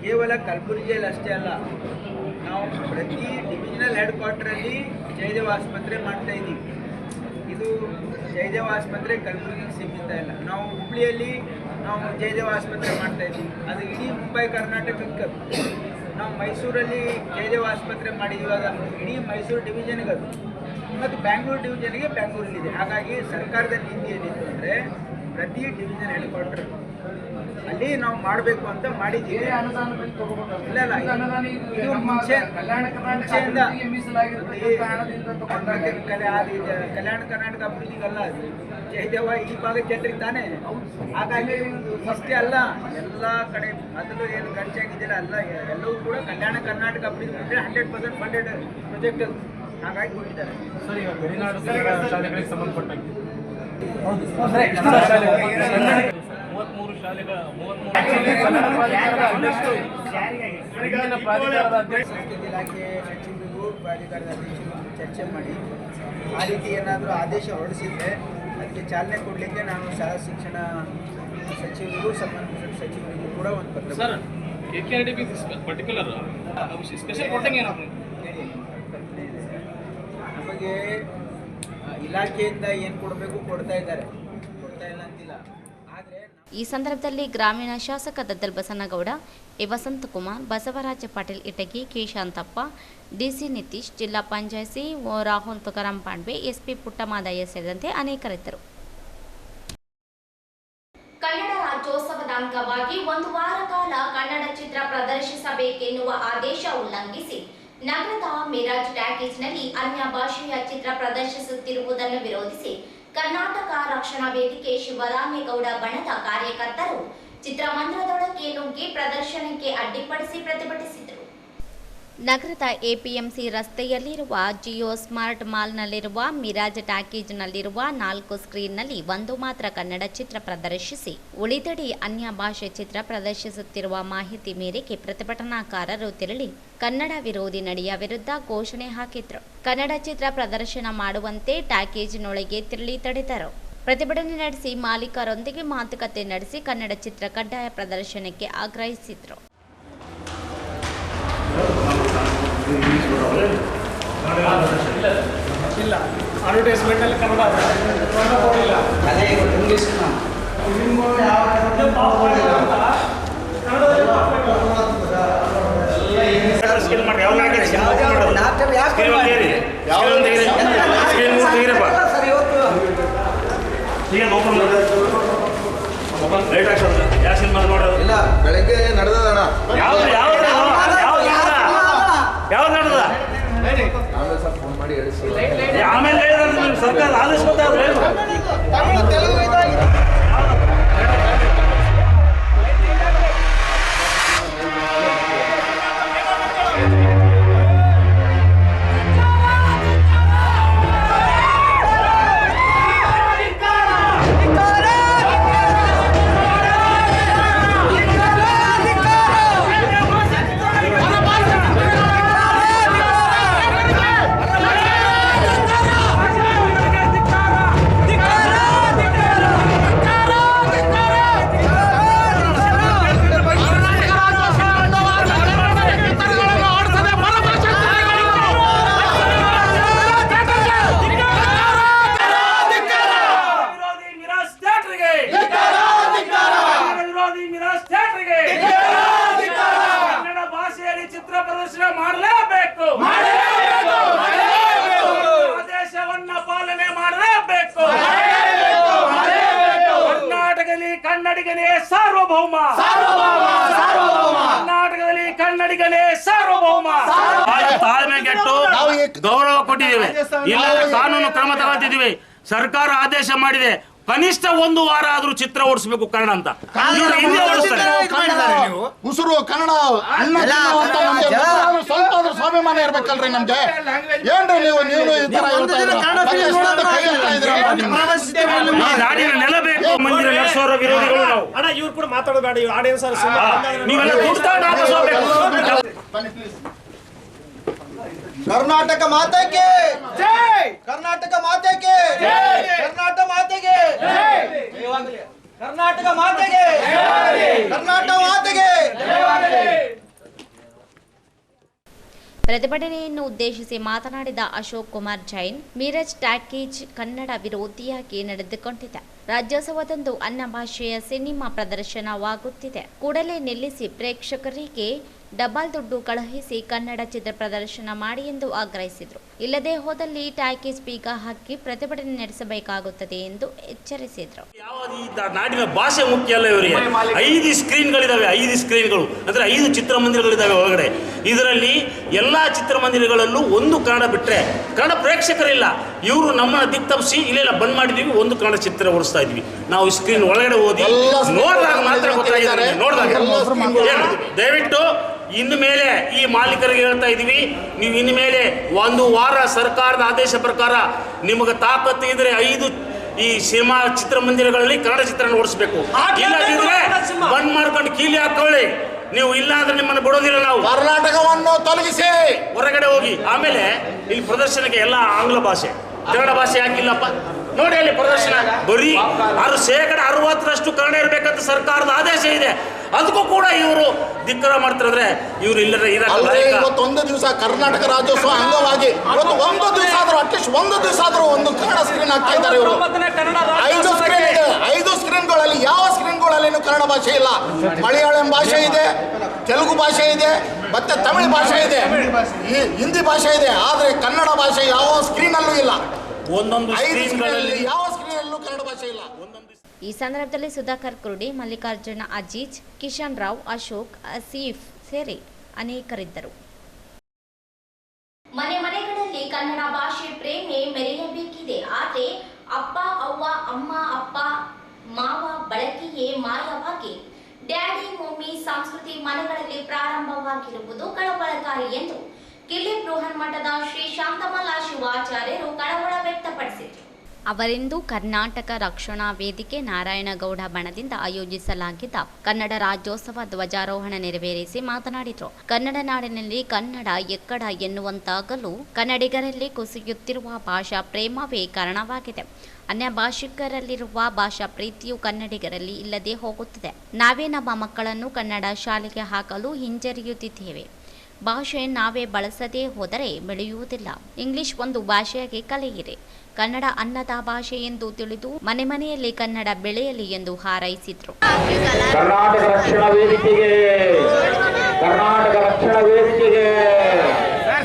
ಕೇವಲ ಕಲಬುರಗಿಯಲ್ಲಿ ಅಷ್ಟೇ ಅಲ್ಲ, ನಾವು ಪ್ರತಿ ಡಿವಿಷನಲ್ ಹೆಡ್ ಕ್ವಾರ್ಟರಲ್ಲಿ ಜಯದೇವ ಆಸ್ಪತ್ರೆ ಮಾಡ್ತಾ ಇದ್ದೀವಿ. ಇದು ಜಯದೇವ ಆಸ್ಪತ್ರೆ ಕಲಬುರಗಿಗೆ ಸೀಮಿತ ಇಲ್ಲ. ನಾವು ಹುಬ್ಬಳ್ಳಿಯಲ್ಲಿ ನಾವು ಜಯದೇವ ಆಸ್ಪತ್ರೆ ಮಾಡ್ತಾ ಇದ್ದೀವಿ. ಅದು ಇಡೀ ಮುಂಬೈ ಕರ್ನಾಟಕಕ್ಕೆ ನಾವು ಮೈಸೂರಲ್ಲಿ ಜಯದೇವ ಆಸ್ಪತ್ರೆ ಮಾಡಿದ್ದೀವಿ, ಅದು ಇಡೀ ಮೈಸೂರು ಡಿವಿಷನ್ಗೆ ಅದು, ಮತ್ತು ಬ್ಯಾಂಗ್ಳೂರು ಡಿವಿಷನ್ಗೆ ಬ್ಯಾಂಗ್ಳೂರಲ್ಲಿದೆ. ಹಾಗಾಗಿ ಸರ್ಕಾರದ ನೀತಿ ಏನಿತ್ತು ಅಂದರೆ ಪ್ರತಿ ಡಿವಿಷನ್ ಹೆಡ್ ಕ್ವಾರ್ಟರ್ ಅಲ್ಲಿ ನಾವು ಮಾಡಬೇಕು ಅಂತ ಮಾಡಿದ್ದೀವಿ. ಇಲ್ಲ ಇದು ಮುಂಚೆಯಿಂದ ಕಲ್ಯಾಣ ಕರ್ನಾಟಕ ಅಭಿವೃದ್ಧಿಗಲ್ಲ, ಅದು ಜಯದೇವ ಈ ಭಾಗ ಜನರಿಗೆ ತಾನೇ. ಹಾಗಾಗಿ ಅಷ್ಟೇ ಅಲ್ಲ, ಎಲ್ಲ ಕಡೆ ಮೊದಲು ಏನು ಖರ್ಚಾಗಿದ್ದಿಲ್ಲ ಅಲ್ಲ, ಎಲ್ಲವೂ ಕೂಡ ಕಲ್ಯಾಣ ಕರ್ನಾಟಕ ಅಭಿವೃದ್ಧಿ 100% ಫಂಡೆಡ್ ಪ್ರಾಜೆಕ್ಟ್ ಅದು. ಹಾಗಾಗಿ ಕೊಟ್ಟಿದ್ದಾರೆ. ಸರ್, ಈಗ ಗಡಿನಾಡು ಶಾಲೆಗಳಿಗೆ ಸಂಬಂಧಪಟ್ಟಂಗೆ 33 ಶಾಲೆಗಳ 33 ಸಂಸ್ಕೃತಿ ಇಲಾಖೆ ಸಚಿವರಿಗೂ ಪ್ರಾಧಿಕಾರದ ಅಧ್ಯಕ್ಷರು ಚರ್ಚೆ ಮಾಡಿ ಆ ರೀತಿ ಏನಾದರೂ ಆದೇಶ ಹೊರಡಿಸಿದ್ರೆ ಅದಕ್ಕೆ ಚಾಲನೆ ಕೊಡಲಿಕ್ಕೆ ನಾನು ಶಾಲಾ ಶಿಕ್ಷಣ ಸಚಿವರಿಗೂ ಸಂಬಂಧಿಸಿದ ಸಚಿವರಿಗೂ ಕೂಡ ಒಂದು ಪತ್ರ ನಮಗೆ ಇಲಾಖೆಯಿಂದ ಏನು ಕೊಡಬೇಕು ಕೊಡ್ತಾ ಇದ್ದಾರೆ, ಕೊಡ್ತಾ ಇಲ್ಲ ಅಂತಿಲ್ಲ. ಆದರೆ ಈ ಸಂದರ್ಭದಲ್ಲಿ ಗ್ರಾಮೀಣ ಶಾಸಕ Daddal Basanagouda, A Vasanthakumar, Basavaraja Patil Itagi, K Shanthappa, DC Nitish, ಜಿಲ್ಲಾ ಪಂಚಾಯತ್ ಸಿಇಒ ರಾಹುಲ್ ತುಕಾರಾಂ ಪಾಂಡ್ವೆ, ಎಸ್ಪಿ ಪುಟ್ಟಮಾದಯ್ಯ ಸೇರಿದಂತೆ ಅನೇಕರಿದ್ದರು. ಕನ್ನಡ ರಾಜ್ಯೋತ್ಸವದ ಅಂಗವಾಗಿ ಒಂದು ವಾರ ಕಾಲ ಕನ್ನಡ ಚಿತ್ರ ಪ್ರದರ್ಶಿಸಬೇಕೆನ್ನುವ ಆದೇಶ ಉಲ್ಲಂಘಿಸಿ ನಗರದ ಮಿರಾಜ್ ಟ್ಯಾಕೀಸ್ನಲ್ಲಿ ಅನ್ಯ ಭಾಷೆಯ ಚಿತ್ರ ಪ್ರದರ್ಶಿಸುತ್ತಿರುವುದನ್ನು ವಿರೋಧಿಸಿ ಕರ್ನಾಟಕ ರಕ್ಷಣಾ ವೇದಿಕೆ ಶಿವರಾಮೇಗೌಡ ಬಣದ ಕಾರ್ಯಕರ್ತರು ಚಿತ್ರಮಂದಿರದೊಳಗೆ ನುಗ್ಗಿ ಪ್ರದರ್ಶನಕ್ಕೆ ಅಡ್ಡಿಪಡಿಸಿ ಪ್ರತಿಭಟಿಸಿದರು. ನಗರದ ಎಪಿಎಂಸಿ ರಸ್ತೆಯಲ್ಲಿರುವ ಜಿಯೋ ಸ್ಮಾರ್ಟ್ ಮಾಲ್ನಲ್ಲಿರುವ ಮಿರಾಜ್ ಟ್ಯಾಕೀಸ್ನಲ್ಲಿರುವ 4 ಸ್ಕ್ರೀನ್ನಲ್ಲಿ ಒಂದು ಮಾತ್ರ ಕನ್ನಡ ಚಿತ್ರ ಪ್ರದರ್ಶಿಸಿ ಉಳಿದೆಡೆ ಅನ್ಯ ಭಾಷೆ ಚಿತ್ರ ಪ್ರದರ್ಶಿಸುತ್ತಿರುವ ಮಾಹಿತಿ ಮೇರೆಗೆ ಪ್ರತಿಭಟನಾಕಾರರು ತೆರಳಿ ಕನ್ನಡ ವಿರೋಧಿ ನಡೆಯ ವಿರುದ್ಧ ಘೋಷಣೆ ಹಾಕಿದ್ರು. ಕನ್ನಡ ಚಿತ್ರ ಪ್ರದರ್ಶನ ಮಾಡುವಂತೆ ಟ್ಯಾಕೇಜ್ನೊಳಗೆ ತೆರಳಿ ತಡೆದರು. ಪ್ರತಿಭಟನೆ ನಡೆಸಿ ಮಾಲೀಕರೊಂದಿಗೆ ಮಾತುಕತೆ ನಡೆಸಿ ಕನ್ನಡ ಚಿತ್ರ ಕಡ್ಡಾಯ ಪ್ರದರ್ಶನಕ್ಕೆ ಆಗ್ರಹಿಸಿದ್ರು. ಇಲ್ಲ, ಅಡ್ವರ್ಟೈಸ್ಮೆಂಟಲ್ಲಿ ಕನ್ನಡ ಅದೇ ಇಂಗ್ಲೀಷ್ ಬೆಳಗ್ಗೆ ನಡೆದಣ ಯಾವ್ದು ನಡೆದ ಫೋನ್ ಮಾಡಿ ಆಮೇಲೆ ಸರ್ಕಾರ ಆದೇಶ ಗೊತ್ತಾದ್ರೆ ಕನ್ನಡಿಗನೇ ಸಾರ್ವಭೌಮ, ಕರ್ನಾಟಕದಲ್ಲಿ ಕನ್ನಡಿಗನೇ ಸಾರ್ವಭೌಮ. ತಾಳ್ಮೆಗೆಟ್ಟು ಗೌರವ ಕೊಟ್ಟಿದ್ದೇವೆ, ಇಲ್ಲ ಕಾನೂನು ಕ್ರಮ ತಗೊಳ್ತಿದ್ದೀವಿ. ಸರ್ಕಾರ ಆದೇಶ ಮಾಡಿದೆ, ಕನಿಷ್ಠ 1 ವಾರ ಆದ್ರೂ ಚಿತ್ರ ಓಡಿಸ್ಬೇಕು ಕನ್ನಡ ಅಂತ. ಉಸಿರು ಕನ್ನಡ ಸ್ವಲ್ಪ ಸ್ವಾಭಿಮಾನ ಇರ್ಬೇಕಲ್ರಿ ನಮ್ಗೆ. ಏನ್ರಿ ನೀವು ಈ ತರ ನಾಡಿನ ನೆಲ ಬೇಕು, ಮಂದಿರ ನಡೆಸೋರ ವಿರೋಧಿಗಳು ನಾವು. ಅಣ್ಣ ಇವ್ರು ಕೂಡ ಮಾತಾಡಬೇಡ, ಆಡಿಯನ್ಸ್ ನೀವೆಲ್ಲ ಕರ್ನಾಟಕ ಮಾತೆಗೆ ಜೈ, ಕರ್ನಾಟಕ ಮಾತೆಗೆ ಜೈ, ಕರ್ನಾಟಕ ಮಾತೆಗೆ ಜೈ, ಕರ್ನಾಟಕ ಮಾತೆಗೆ ಜೈ, ಕರ್ನಾಟಕ ಮಾತೆಗೆ ಜೈ. ಪ್ರತಿಭಟನೆಯನ್ನು ಉದ್ದೇಶಿಸಿ ಮಾತನಾಡಿದ ಅಶೋಕ್ ಕುಮಾರ್ ಜೈನ್, ಮಿರಾಜ್ ಟ್ಯಾಕೀಜ್ ಕನ್ನಡ ವಿರೋಧಿಯಾಗಿ ನಡೆದುಕೊಂಡಿದೆ. ರಾಜ್ಯೋತ್ಸವದಂದು ಅನ್ಯ ಭಾಷೆಯ ಸಿನಿಮಾ ಪ್ರದರ್ಶನವಾಗುತ್ತಿದೆ, ಕೂಡಲೇ ನಿಲ್ಲಿಸಿ ಪ್ರೇಕ್ಷಕರಿಗೆ ಡಬಲ್ ದುಡ್ಡು ಕಳುಹಿಸಿ ಕನ್ನಡ ಚಿತ್ರ ಪ್ರದರ್ಶನ ಮಾಡಿ ಎಂದು ಆಗ್ರಹಿಸಿದರು. ಇಲ್ಲದೆ ಹೋದಲ್ಲಿ ಟ್ಯಾಕೇಜ್ ಬೀಗ ಹಾಕಿ ಪ್ರತಿಭಟನೆ ನಡೆಸಬೇಕಾಗುತ್ತದೆ ಎಂದು ಎಚ್ಚರಿಸಿದರು. ನಾಡಿನ ಭಾಷೆ ಮುಖ್ಯ ಅಲ್ಲ ಇವರಿಗೆ. 5 ಸ್ಕ್ರೀನ್ಗಳಿದ್ದಾವೆ, 5 ಸ್ಕ್ರೀನ್ಗಳು ಅಂದರೆ 5 ಚಿತ್ರಮಂದಿರಗಳಿದ್ದಾವೆ ಒಳಗಡೆ. ಇದರಲ್ಲಿ ಎಲ್ಲ ಚಿತ್ರಮಂದಿರಗಳಲ್ಲೂ ಒಂದು ಕನ್ನಡ ಬಿಟ್ಟರೆ ಕನ್ನಡ ಪ್ರೇಕ್ಷಕರಿಲ್ಲ. ಇವರು ನಮ್ಮನ್ನು ದಿಕ್ತಪ್ಪಿಸಿ ಇಲ್ಲೆಲ್ಲ ಬಂದ್ ಮಾಡಿದ್ದೀವಿ, ಒಂದು ಕನ್ನಡ ಚಿತ್ರ ಓಡಿಸ್ತಾ ಇದ್ವಿ. ನಾವು ಸ್ಕ್ರೀನ್ ಒಳಗಡೆ ಓದಿ ನೋಡಿದಾಗ ಮಾತ್ರ ಗೊತ್ತಾಗಿದೆ. ನೋಡಿದಾಗ ದಯವಿಟ್ಟು ಇನ್ನು ಮೇಲೆ ಈ ಮಾಲೀಕರಿಗೆ ಹೇಳ್ತಾ ಇದ್ದೀವಿ, ನೀವು ಇನ್ನು ಮೇಲೆ 1 ವಾರ ಸರ್ಕಾರದ ಆದೇಶ ಪ್ರಕಾರ ನಿಮಗೆ ತಾಕತ್ತು ಇದ್ರೆ 5 ಈ ಸಿನಿಮಾ ಚಿತ್ರಮಂದಿರಗಳಲ್ಲಿ ಕನ್ನಡ ಚಿತ್ರನ ಓಡಿಸ್ಬೇಕು. ಇಲ್ಲದಿದ್ರೆ ಬಂದ್ ಮಾಡ್ಕೊಂಡು ಕೀಲಿ ಹಾಕೊಳ್ಳಿ. ನೀವು ಇಲ್ಲ ಅಂದ್ರೆ ನಿಮ್ಮನ್ನು ಬಿಡೋದಿಲ್ಲ. ನಾವು ಕರ್ನಾಟಕವನ್ನು ತೊಲಗಿಸಿ ಹೊರಗಡೆ ಹೋಗಿ. ಆಮೇಲೆ ಇಲ್ಲಿ ಪ್ರದರ್ಶನಕ್ಕೆ ಎಲ್ಲ ಆಂಗ್ಲ ಭಾಷೆ, ಕನ್ನಡ ಭಾಷೆ ಯಾಕಿಲ್ಲಪ್ಪ ನೋಡಿ. ಅಲ್ಲಿ ಪ್ರದರ್ಶನ ಬರೀ 60% ಕನ್ನಡ ಇರಬೇಕಂತ ಸರ್ಕಾರದ ಆದೇಶ ಇದೆ. ಅದಕ್ಕೂ ಕೂಡ ಇವರು ಧಿಕ್ಕಾರ ಮಾಡ್ತಾರೆ. ಇವರು ಇಲ್ಲದ್ರೆ ಇವತ್ತೊಂದು ದಿವಸ ಕರ್ನಾಟಕ ರಾಜ್ಯೋತ್ಸವ ಅಂಗವಾಗಿ ಇವತ್ತು ಒಂದು ದಿವಸ ಆದ್ರೂ ಅಟ್ಲೀಸ್ಟ್ ಒಂದು ದಿವಸ ಆದ್ರೂ ಒಂದು ಕನ್ನಡ ಸ್ಕ್ರೀನ್ ಹಾಕ್ತಾ ಇದ್ದಾರೆ ಇವರು. 5 ಸ್ಕ್ರೀನ್ ಇದೆ. 5 ಸ್ಕ್ರೀನ್ಗಳಲ್ಲಿ ಯಾವ ಸ್ಕ್ರೀನ್ಗಳಲ್ಲಿ ಕನ್ನಡ ಭಾಷೆ ಇಲ್ಲ. ಮಲಯಾಳಂ ಭಾಷೆ ಇದೆ, ತೆಲುಗು ಭಾಷೆ ಇದೆ, ಮತ್ತೆ ತಮಿಳು ಭಾಷೆ ಇದೆ, ಹಿಂದಿ ಭಾಷೆ ಇದೆ. ಆದರೆ ಕನ್ನಡ ಭಾಷೆ ಯಾವ ಸ್ಕ್ರೀನಲ್ಲೂ ಇಲ್ಲ. ಒಂದೊಂದು ಸ್ಕ್ರೀನ್ಗಳಲ್ಲಿ ಯಾವ ಸ್ಕ್ರೀನಲ್ಲೂ ಕನ್ನಡ ಭಾಷೆ ಇಲ್ಲ. ಈ ಸಂದರ್ಭದಲ್ಲಿ ಸುಧಾಕರ್ ಕುರುಡಿ, ಮಲ್ಲಿಕಾರ್ಜುನ ಅಜೀಜ್, ಕಿಶನ್ ರಾವ್, ಅಶೋಕ್, ಆಸೀಫ್ ಸೇರಿ ಅನೇಕರಿದ್ದರು. ಮನೆಗಳಲ್ಲಿ ಕನ್ನಡ ಭಾಷೆ ಪ್ರೇಮೆ ಮೆರೆಯಬೇಕಿದೆ. ಆದರೆ ಅಪ್ಪ ಅವ್ವ ಅಮ್ಮ ಅಪ್ಪ ಮಾವ ಬಳಕೆಯೇ ಮಾಯವಾಗಿ ಡ್ಯಾಡಿ ಮಮ್ಮಿ ಸಂಸ್ಕೃತಿ ಮನೆಗಳಲ್ಲಿ ಪ್ರಾರಂಭವಾಗಿರುವುದು ಕಳವಳಕಾರಿ ಎಂದು ಕಿಲ್ಲಿ ಬೃಹನ್ ಮಠದ ಶ್ರೀ ಶಾಂತಮಲ್ಲ ಶಿವಾಚಾರ್ಯರು ಕಳವಳ ವ್ಯಕ್ತಪಡಿಸಿದರು. ಅವರಿಂದು ಕರ್ನಾಟಕ ರಕ್ಷಣಾ ವೇದಿಕೆ ನಾರಾಯಣಗೌಡ ಬಣದಿಂದ ಆಯೋಜಿಸಲಾಗಿದ್ದ ಕನ್ನಡ ರಾಜ್ಯೋತ್ಸವ ಧ್ವಜಾರೋಹಣ ನೆರವೇರಿಸಿ ಮಾತನಾಡಿದರು. ಕನ್ನಡ ನಾಡಿನಲ್ಲಿ ಕನ್ನಡ ಎಕ್ಕಡ ಎನ್ನುವಂತಾಗಲು ಕನ್ನಡಿಗರಲ್ಲಿ ಕುಸಿಯುತ್ತಿರುವ ಭಾಷಾ ಪ್ರೇಮವೇ ಕಾರಣವಾಗಿದೆ. ಅನ್ಯ ಭಾಷಿಕರಲ್ಲಿರುವ ಭಾಷಾ ಪ್ರೀತಿಯು ಕನ್ನಡಿಗರಲ್ಲಿ ಇಲ್ಲದೆ ಹೋಗುತ್ತಿದೆ. ನಾವೇ ನಮ್ಮ ಮಕ್ಕಳನ್ನು ಕನ್ನಡ ಶಾಲೆಗೆ ಹಾಕಲು ಹಿಂಜರಿಯುತ್ತಿದ್ದೇವೆ. ಭಾಷೆ ನಾವೇ ಬಳಸದೇ ಹೋದರೆ ಬೆಳೆಯುವುದಿಲ್ಲ. ಇಂಗ್ಲಿಷ್ ಒಂದು ಭಾಷೆಯಾಗಿ ಕಲಿಯಿರಿ. ಕನ್ನಡ ಅನ್ನದ ಭಾಷೆ ಎಂದು ತಿಳಿದು ಮನೆಯಲ್ಲಿ ಕನ್ನಡ ಬೆಳೆಯಲಿ ಎಂದು ಹಾರೈಸಿದರು. ಕರ್ನಾಟಕ ರಕ್ಷಣಾ ವೇದಿಕೆಗೆ, ಕರ್ನಾಟಕ ರಕ್ಷಣಾ ವೇದಿಕೆಗೆ,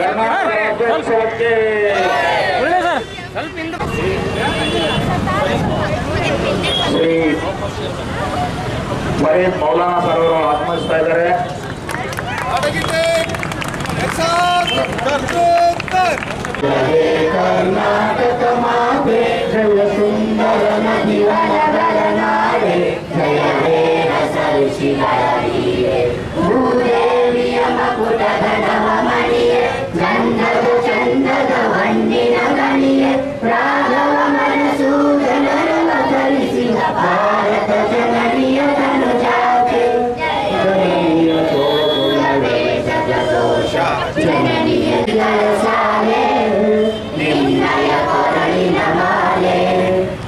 ಕರ್ನಾಟಕ ರಾಜ್ಯೋತ್ಸವಕ್ಕೆ ಶ್ರೀ ಮರೀದ್ ಮೌಲಾನಾ ಸರ್ ಅವರು ಆಗಮಿಸ್ತಾ ಇದ್ದಾರೆ. ಜಯ ಕರ್ನಾಟಕ ಮಾತೆ, ಜಯ ಸುಂದರ ನದಿವನಗಳ ನಾಡೆ, ಜಯ ವೇದ ಸರಿಸಿದರಿಯೇ, ಭೂದೇವಿಯ ಮಕುಟದ ನವಮಣಿಯೇ, ಗಂಧದ ಚಂದದ ವಂದಿನ ಗಣಿಯೇ, ರಾಘವ ಮನಸೂದನರವ ಧರಿಸಿದ ಭಾರತ ಜನನಿಯ ಧನುಜಾತೆ, ಜನನಿಯ ಸೋಗುಣ ವೇಷದ ದೋಷ, ಜನನಿಯ ಶಾಲೆ ನಿನ್ನಯ ಕೊರಳಿನ ಮಾಲೆ,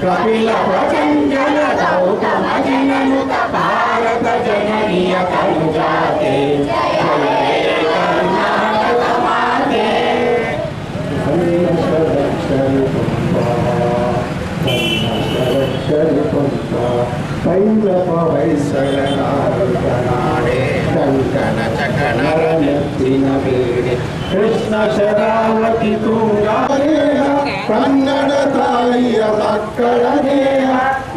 ಕಪಿಲ ಭಜಂಜನ ಗೌತಮ ಜನನುತ ಭಾರತ ಜನನಿಯ ತನುಜಾತೆ, ಜಯ ಕರ್ನಾಟಕ ಮಾತೆ. ಪೈಲಪ ವೈಸಳ ನಾಡೆ, ಕಂಕಣ ಚಕನರ ನೆತ್ತಿನ ಬೇಡೆ, ಕೃಷ್ಣ ಶರಾವತಿ ತುಂಗಾ ಕನ್ನಡ ತಾಯಿಯ ಮಕ್ಕಳ ದೇಹ,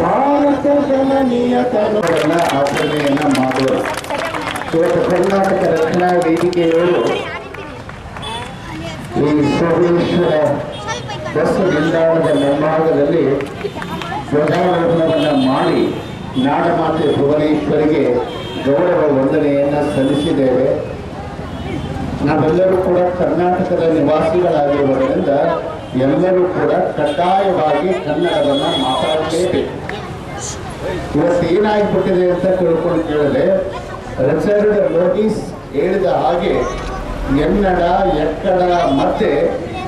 ಭಾರತ ಜನನಿಯ ತನುಗಳ ಆಚರಣೆಯನ್ನ ಮಾಡೋಣ. ಇವತ್ತು ಕರ್ನಾಟಕ ರಕ್ಷಣಾ ವೇದಿಕೆಯವರು ಈ ಸೋಮೇಶ್ವರ ಬಸ್ ನಿಲ್ದಾಣದ ಮುಂಭಾಗದಲ್ಲಿ ಧ್ವಜಾರೋಹಣವನ್ನು ಮಾಡಿ ನಾಡಮಾತೆ ಭುವನೇಶ್ವರಿಗೆ ಗೌರವ ವಂದನೆಯನ್ನು ಸಲ್ಲಿಸಿದ್ದೇವೆ. ನಾವೆಲ್ಲರೂ ಕೂಡ ಕರ್ನಾಟಕದ ನಿವಾಸಿಗಳಾಗಿರುವುದರಿಂದ ಎಲ್ಲರೂ ಕೂಡ ಕಡ್ಡಾಯವಾಗಿ ಕನ್ನಡವನ್ನು ಮಾತಾಡಲೇಬೇಕು. ಇವತ್ತು ಏನಾಗಿಬಿಟ್ಟಿದೆ ಅಂತ ತಿಳ್ಕೊಂಡು ಕೇಳಿದ್ರೆ, ರಿಚರ್ಡ್ ನೋಟಿಸ್ ಹೇಳಿದ ಹಾಗೆ ಎನ್ನಡ ಎಕ್ಕಡ ಮತ್ತೆ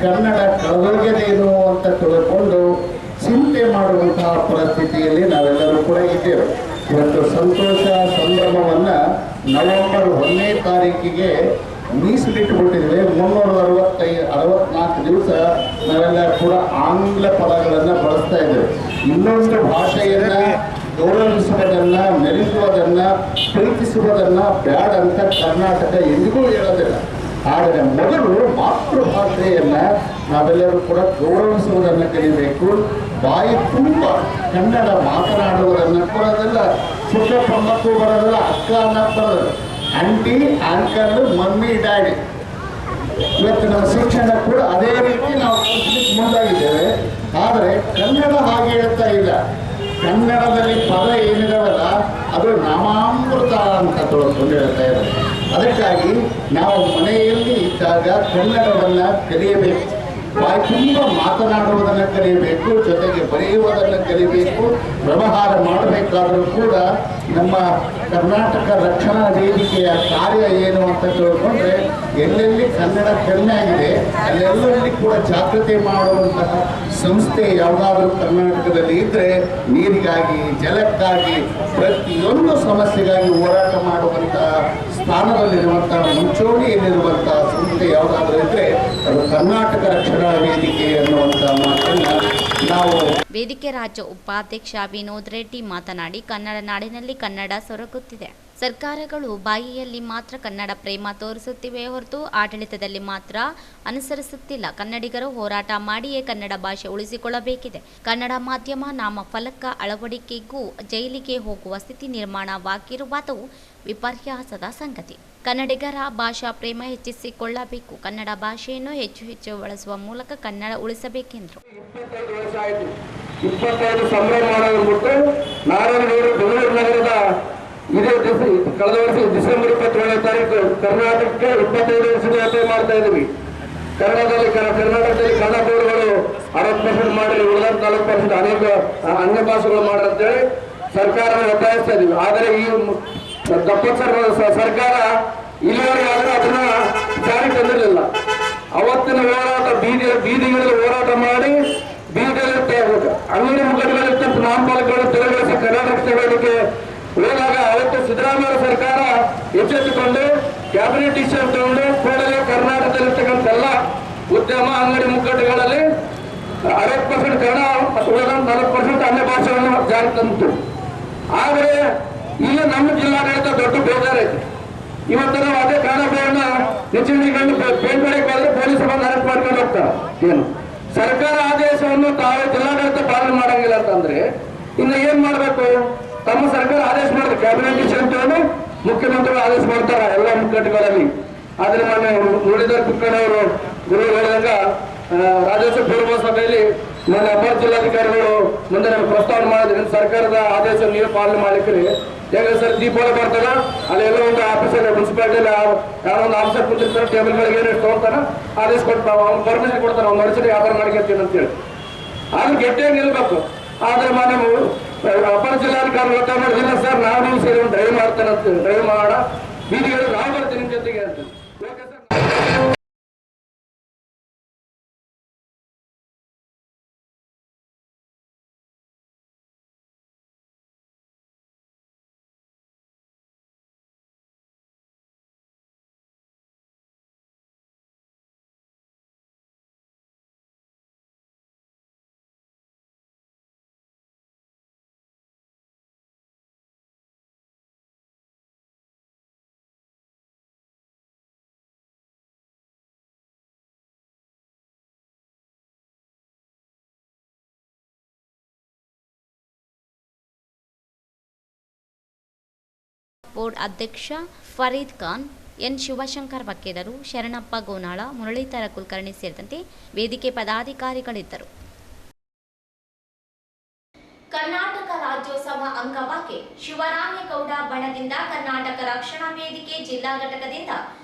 ಕನ್ನಡ ಕಳೆದೋಗ್ಯದೇನು ಅಂತ ತಿಳ್ಕೊಂಡು ಚಿಂತೆ ಮಾಡುವಂತಹ ಪರಿಸ್ಥಿತಿಯಲ್ಲಿ ನಾವೆಲ್ಲರೂ ಕೂಡ ಇದ್ದೇವೆ. ಇವತ್ತು ಸಂತೋಷ ಸಂಭ್ರಮವನ್ನು ನವೆಂಬರ್ 1ನೇ ತಾರೀಕಿಗೆ ಮೀಸಲಿಟ್ಟುಬಿಟ್ಟಿದ್ವಿ. 364 ದಿವಸ ನಾವೆಲ್ಲ ಕೂಡ ಆಂಗ್ಲ ಪದಗಳನ್ನು ಬಳಸ್ತಾ ಇದ್ದೇವೆ. ಇನ್ನೊಂದು ಭಾಷೆಯನ್ನು ಗೌರವಿಸುವುದನ್ನ, ಮೆರೆಸುವುದನ್ನ, ಪ್ರೀತಿಸುವುದನ್ನ ಬ್ಯಾಡ ಅಂತ ಕರ್ನಾಟಕ ಎಂದಿಗೂ ಹೇಳೋದಿಲ್ಲ. ಆದರೆ ಮೊದಲು ಮಾತೃಭಾಷೆಯನ್ನ ನಾವೆಲ್ಲರೂ ಕೂಡ ಗೌರವಿಸುವುದನ್ನು ಕಲಿಬೇಕು. ಬಾಯಿ ತುಂಬ ಕನ್ನಡ ಮಾತನಾಡುವುದನ್ನು ಬರೋದಿಲ್ಲ, ಚಿಕ್ಕಪ್ಪ ಮಕ್ಕಳು ಬರೋದಿಲ್ಲ, ಅಕ್ಕ ಅನ್ನ ಬರೋದಿಲ್ಲ, ಆಂಟಿ, ಅಂಕಲ್, ಮಮ್ಮಿ, ಡ್ಯಾಡಿ. ಇವತ್ತು ನಮ್ಮ ಶಿಕ್ಷಣ ಕೂಡ ಅದೇ ರೀತಿ ನಾವು ಕಲಿಸಲಿಕ್ಕೆ ಮುಂದಾಗಿದ್ದೇವೆ. ಆದರೆ ಕನ್ನಡ ಹಾಗೆ ಹೇಳ್ತಾ ಇಲ್ಲ. ಕನ್ನಡದಲ್ಲಿ ಪದ ಏನಿದಾವಲ್ಲ ಅದು ನಾಮಾಮೃತ ಅಂತ ತೊಳ್ಕೊಂಡು ಹೇಳ್ತಾ ಇದ್ದಾರೆ. ಅದಕ್ಕಾಗಿ ನಾವು ಮನೆಯಲ್ಲಿ ಇದ್ದಾಗ ಕನ್ನಡವನ್ನು ಕಲಿಯಬೇಕು, ಬಾಯಿ ತುಂಬ ಮಾತನಾಡುವುದನ್ನು ಕಲಿಯಬೇಕು, ಜೊತೆಗೆ ಬರೆಯುವುದನ್ನು ಕಲಿಯಬೇಕು. ವ್ಯವಹಾರ ಮಾಡಬೇಕಾದರೂ ಕೂಡ ನಮ್ಮ ಕರ್ನಾಟಕ ರಕ್ಷಣಾ ವೇದಿಕೆಯ ಕಾರ್ಯ ಏನು ಅಂತ ತಿಳ್ಕೊಂಡ್ರೆ ಎಲ್ಲೆಲ್ಲಿ ಕನ್ನಡ ಕಡಿಮೆ ಆಗಿದೆ ಅಲ್ಲೆಲ್ಲರಲ್ಲಿ ಕೂಡ ಜಾಗೃತಿ ಮಾಡುವಂತಹ ಸಂಸ್ಥೆ ಯಾವುದಾದ್ರೂ ಕರ್ನಾಟಕದಲ್ಲಿ ಇದ್ದರೆ ನೀರಿಗಾಗಿ, ಜಲಕ್ಕಾಗಿ, ಪ್ರತಿಯೊಂದು ಸಮಸ್ಯೆಗಾಗಿ ಹೋರಾಟ ಮಾಡುವಂತಹ ಸ್ಥಾನದಲ್ಲಿರುವಂತಹ ಮುಂಚೂಣಿಯಲ್ಲಿರುವಂತಹ ಸಂಸ್ಥೆ ಯಾವುದಾದ್ರೂ ಇದ್ದರೆ ಅದು ಕರ್ನಾಟಕ ರಕ್ಷಣಾ ವೇದಿಕೆ ಅನ್ನುವಂಥ ಮಾತನ್ನು ನಾವು. ವೇದಿಕೆ ರಾಜ್ಯ ಉಪಾಧ್ಯಕ್ಷ ವಿನೋದ್ ರೆಡ್ಡಿ ಮಾತನಾಡಿ, ಕನ್ನಡ ನಾಡಿನಲ್ಲಿ ಕನ್ನಡ ಸೊರಗುತ್ತಿದೆ. ಸರ್ಕಾರಗಳು ಬಾಯಿಯಲ್ಲಿ ಮಾತ್ರ ಕನ್ನಡ ಪ್ರೇಮ ತೋರಿಸುತ್ತಿವೆ ಹೊರತು ಆಡಳಿತದಲ್ಲಿ ಮಾತ್ರ ಅನುಸರಿಸುತ್ತಿಲ್ಲ. ಕನ್ನಡಿಗರು ಹೋರಾಟ ಮಾಡಿಯೇ ಕನ್ನಡ ಭಾಷೆ ಉಳಿಸಿಕೊಳ್ಳಬೇಕಿದೆ. ಕನ್ನಡ ಮಾಧ್ಯಮ ನಾಮಫಲಕ ಅಳವಡಿಕೆಗೂ ಜೈಲಿಗೆ ಹೋಗುವ ಸ್ಥಿತಿ ನಿರ್ಮಾಣವಾಗಿರುವುದು ವಿಪರ್ಯಾಸದ ಸಂಗತಿ. ಕನ್ನಡಿಗರ ಭಾಷಾ ಪ್ರೇಮ ಹೆಚ್ಚಿಸಿಕೊಳ್ಳಬೇಕು. ಕನ್ನಡ ಭಾಷೆಯನ್ನು ಹೆಚ್ಚು ಹೆಚ್ಚು ಬಳಸುವ ಮೂಲಕ ಕನ್ನಡ ಉಳಿಸಬೇಕೆಂದರು. 25 ವರ್ಷ ಆಯಿತು. 25 ಸಂಭ್ರಮ ಮಾಡೋದ್ಬಿಟ್ಟು ನಾರಾಯಣಗೌಡರು ಬೆಂಗಳೂರು ನಗರದ ಕಳೆದ ವರ್ಷ ಡಿಸೆಂಬರ್ 27ನೇ ತಾರೀಕು ಕರ್ನಾಟಕಕ್ಕೆ 25 ವರ್ಷದ ಯಾತ್ರೆ ಮಾಡ್ತಾ ಇದ್ದೀವಿ. ಕರ್ನಾಟಕದಲ್ಲಿ ಕನ್ನಡ ಬೋರ್ಡ್ಗಳು 60% ಮಾಡಿ, ಉಳಿದ 40% ಅನೇಕ ಅನ್ಯ ಭಾಷೆಗಳು ಮಾಡಂತೇಳಿ ಸರ್ಕಾರನ ಒತ್ತಾಯಿಸ್ತಾ ಇದೀವಿ. ಆದರೆ ಈ ಸರ್ಕಾರ ಇಲ್ಲಿವರೆಗೆ ಆದರೂ ಅದನ್ನ ಜಾರಿ ತಂದಿರಲಿಲ್ಲ. ಅವತ್ತಿನ ಹೋರಾಟ ಬೀದಿಗಳಲ್ಲಿ ಹೋರಾಟ ಮಾಡಿ, ಬೀದಿಯಲ್ಲಿ ಅಂಗಡಿ ಮುಖಂಡಗಳಿರ್ತಂತ ನಾಮಫಲಕಗಳನ್ನು ತೆರವುಗೊಳಿಸಿ ಕರ್ನಾಟಕ ವೇದಿಕೆ ಹೋದಾಗ ಅವತ್ತು ಸಿದ್ದರಾಮಯ್ಯ ಸರ್ಕಾರ ಎಚ್ಚೆತ್ತುಕೊಂಡು ಕ್ಯಾಬಿನೆಟ್ ಡಿಸಿಷನ್ ತಗೊಂಡು ಕೂಡಲೇ ಕರ್ನಾಟಕದಲ್ಲಿರ್ತಕ್ಕಂಥ ಎಲ್ಲ ಉದ್ಯಮ ಅಂಗಡಿ ಮುಗ್ಗಟ್ಟುಗಳಲ್ಲಿ 60% ಕನ್ನಡ, 40% ಅನ್ಯ ಭಾಷೆಗಳನ್ನು ಜಾರಿ ತಂದಿತು. ಆದರೆ ಈಗ ನಮ್ಮ ಜಿಲ್ಲಾಡಳಿತ ದೊಡ್ಡ ಬೇಜಾರೈತೆ. ಇವತ್ತು ನಾವು ಅದೇ ಕನ್ನಡ ಬೋರ್ಡ್ನ ಹೆಚ್ಚಿಕೊಂಡು ಬೇರ್ಪಡೆಗೆ ಹೋದ್ರೆ ಪೊಲೀಸರು ಬಂದು ಅರೆಸ್ಟ್ ಮಾಡ್ಕೊಂಡು ಹೋಗ್ತಾರೆ. ಏನು ಸರ್ಕಾರ ಆದೇಶವನ್ನು ತಾವೇ ಜಿಲ್ಲಾಡಳಿತ ಪಾಲನೆ ಮಾಡಂಗಿಲ್ಲ ಅಂತಂದ್ರೆ ಇನ್ನು ಏನ್ ಮಾಡ್ಬೇಕು? ತಮ್ಮ ಸರ್ಕಾರ ಆದೇಶ ಮಾಡಿದ್ರೆ ಕ್ಯಾಬಿನೆಟ್ ಡಿಸಿಷನ್ ತಗೊಂಡು ಮುಖ್ಯಮಂತ್ರಿಗಳು ಆದೇಶ ಮಾಡ್ತಾರೆ ಎಲ್ಲ ಮುಗ್ಗಟ್ಟುಗಳಲ್ಲಿ. ಆದ್ರೆ ಮೊನ್ನೆ ಮುರಳೀಧರ್ ಕುಕ್ಕಣ್ಣವರು ಗುರು ಹೇಳಿದಾಗ ರಾಜ್ಯೋತ್ಸವ ಪೂರ್ವ ಸಭೆಯಲ್ಲಿ ನನ್ನ ಅಪರ ಜಿಲ್ಲಾಧಿಕಾರಿಗಳು ಮುಂದೆ ನಮ್ಗೆ ಪ್ರಸ್ತಾವನೆ ಮಾಡಿದ್ರೆ ಸರ್ಕಾರದ ಆದೇಶ ನೀವು ಪಾಲನೆ ಮಾಡ್ಲಿಕ್ಕೆ ಹೇಗೆ ಸರ್, ದೀಪಾವಳಿ ಬರ್ತದ ಅಲ್ಲೆಲ್ಲ ಒಂದು ಆಫೀಸರ್ ಮುನ್ಸಿಪಾಲಿಟಿಯಲ್ಲಿ ಯಾರೋ ಒಂದು ಆಫೀಸರ್ ಕುಂತಿರ್ತಾರೆ, ಟೇಬಲ್ಗಳಿಗೆ ಏನೇನು ತಗೊಂತಾರ ಆದೇಶ ಕೊಡ್ತಾವ, ಅವ್ನು ಪರ್ಮಿಷನ್ ಕೊಡ್ತಾನೆ, ಅವ್ನು ಮನುಷ್ಯರಿಗೆ ವ್ಯಾಪಾರ ಮಾಡ್ಕೊಳ್ತೀನಿ ಅಂತೇಳಿ. ಆದ್ರೆ ಗಟ್ಟಿಯಾಗಿ ನಿಲ್ಬೇಕು. ಆದ್ರೆ ಮನೆ ಅಪರ ಜಿಲ್ಲಾಧಿಕಾರಿ ಒತ್ತಾಯ ಮಾಡಿದಿಲ್ಲ ಸರ್, ನಾವು ನೀವು ಸೇರಿ ಒಂದು ಡ್ರೈವ್ ಮಾಡ್ತೇನೆ ಅಂತ, ಡ್ರೈವ್ ಮಾಡ ಬೀದಿಗಳು ನಾವು ಬರ್ತೀನಿ ನಿಮ್ಮ ಜೊತೆಗೆ ಅಂತ. ಬೋರ್ಡ್ ಅಧ್ಯಕ್ಷ ಫರೀದ್ ಖಾನ್, ಎನ್ ಶಿವಶಂಕರ್ ವಕೀಲರು, ಶರಣಪ್ಪ ಗೋನಾಳ, ಮುರಳೀಧರ ಕುಲಕರ್ಣಿ ಸೇರಿದಂತೆ ವೇದಿಕೆ ಪದಾಧಿಕಾರಿಗಳಿದ್ದರು. ಕರ್ನಾಟಕ ರಾಜ್ಯೋತ್ಸವ ಅಂಗವಾಗಿ ಶಿವರಾಮೇಗೌಡ ಬಣದಿಂದ ಕರ್ನಾಟಕ ರಕ್ಷಣಾ ವೇದಿಕೆ ಜಿಲ್ಲಾ ಘಟಕದಿಂದ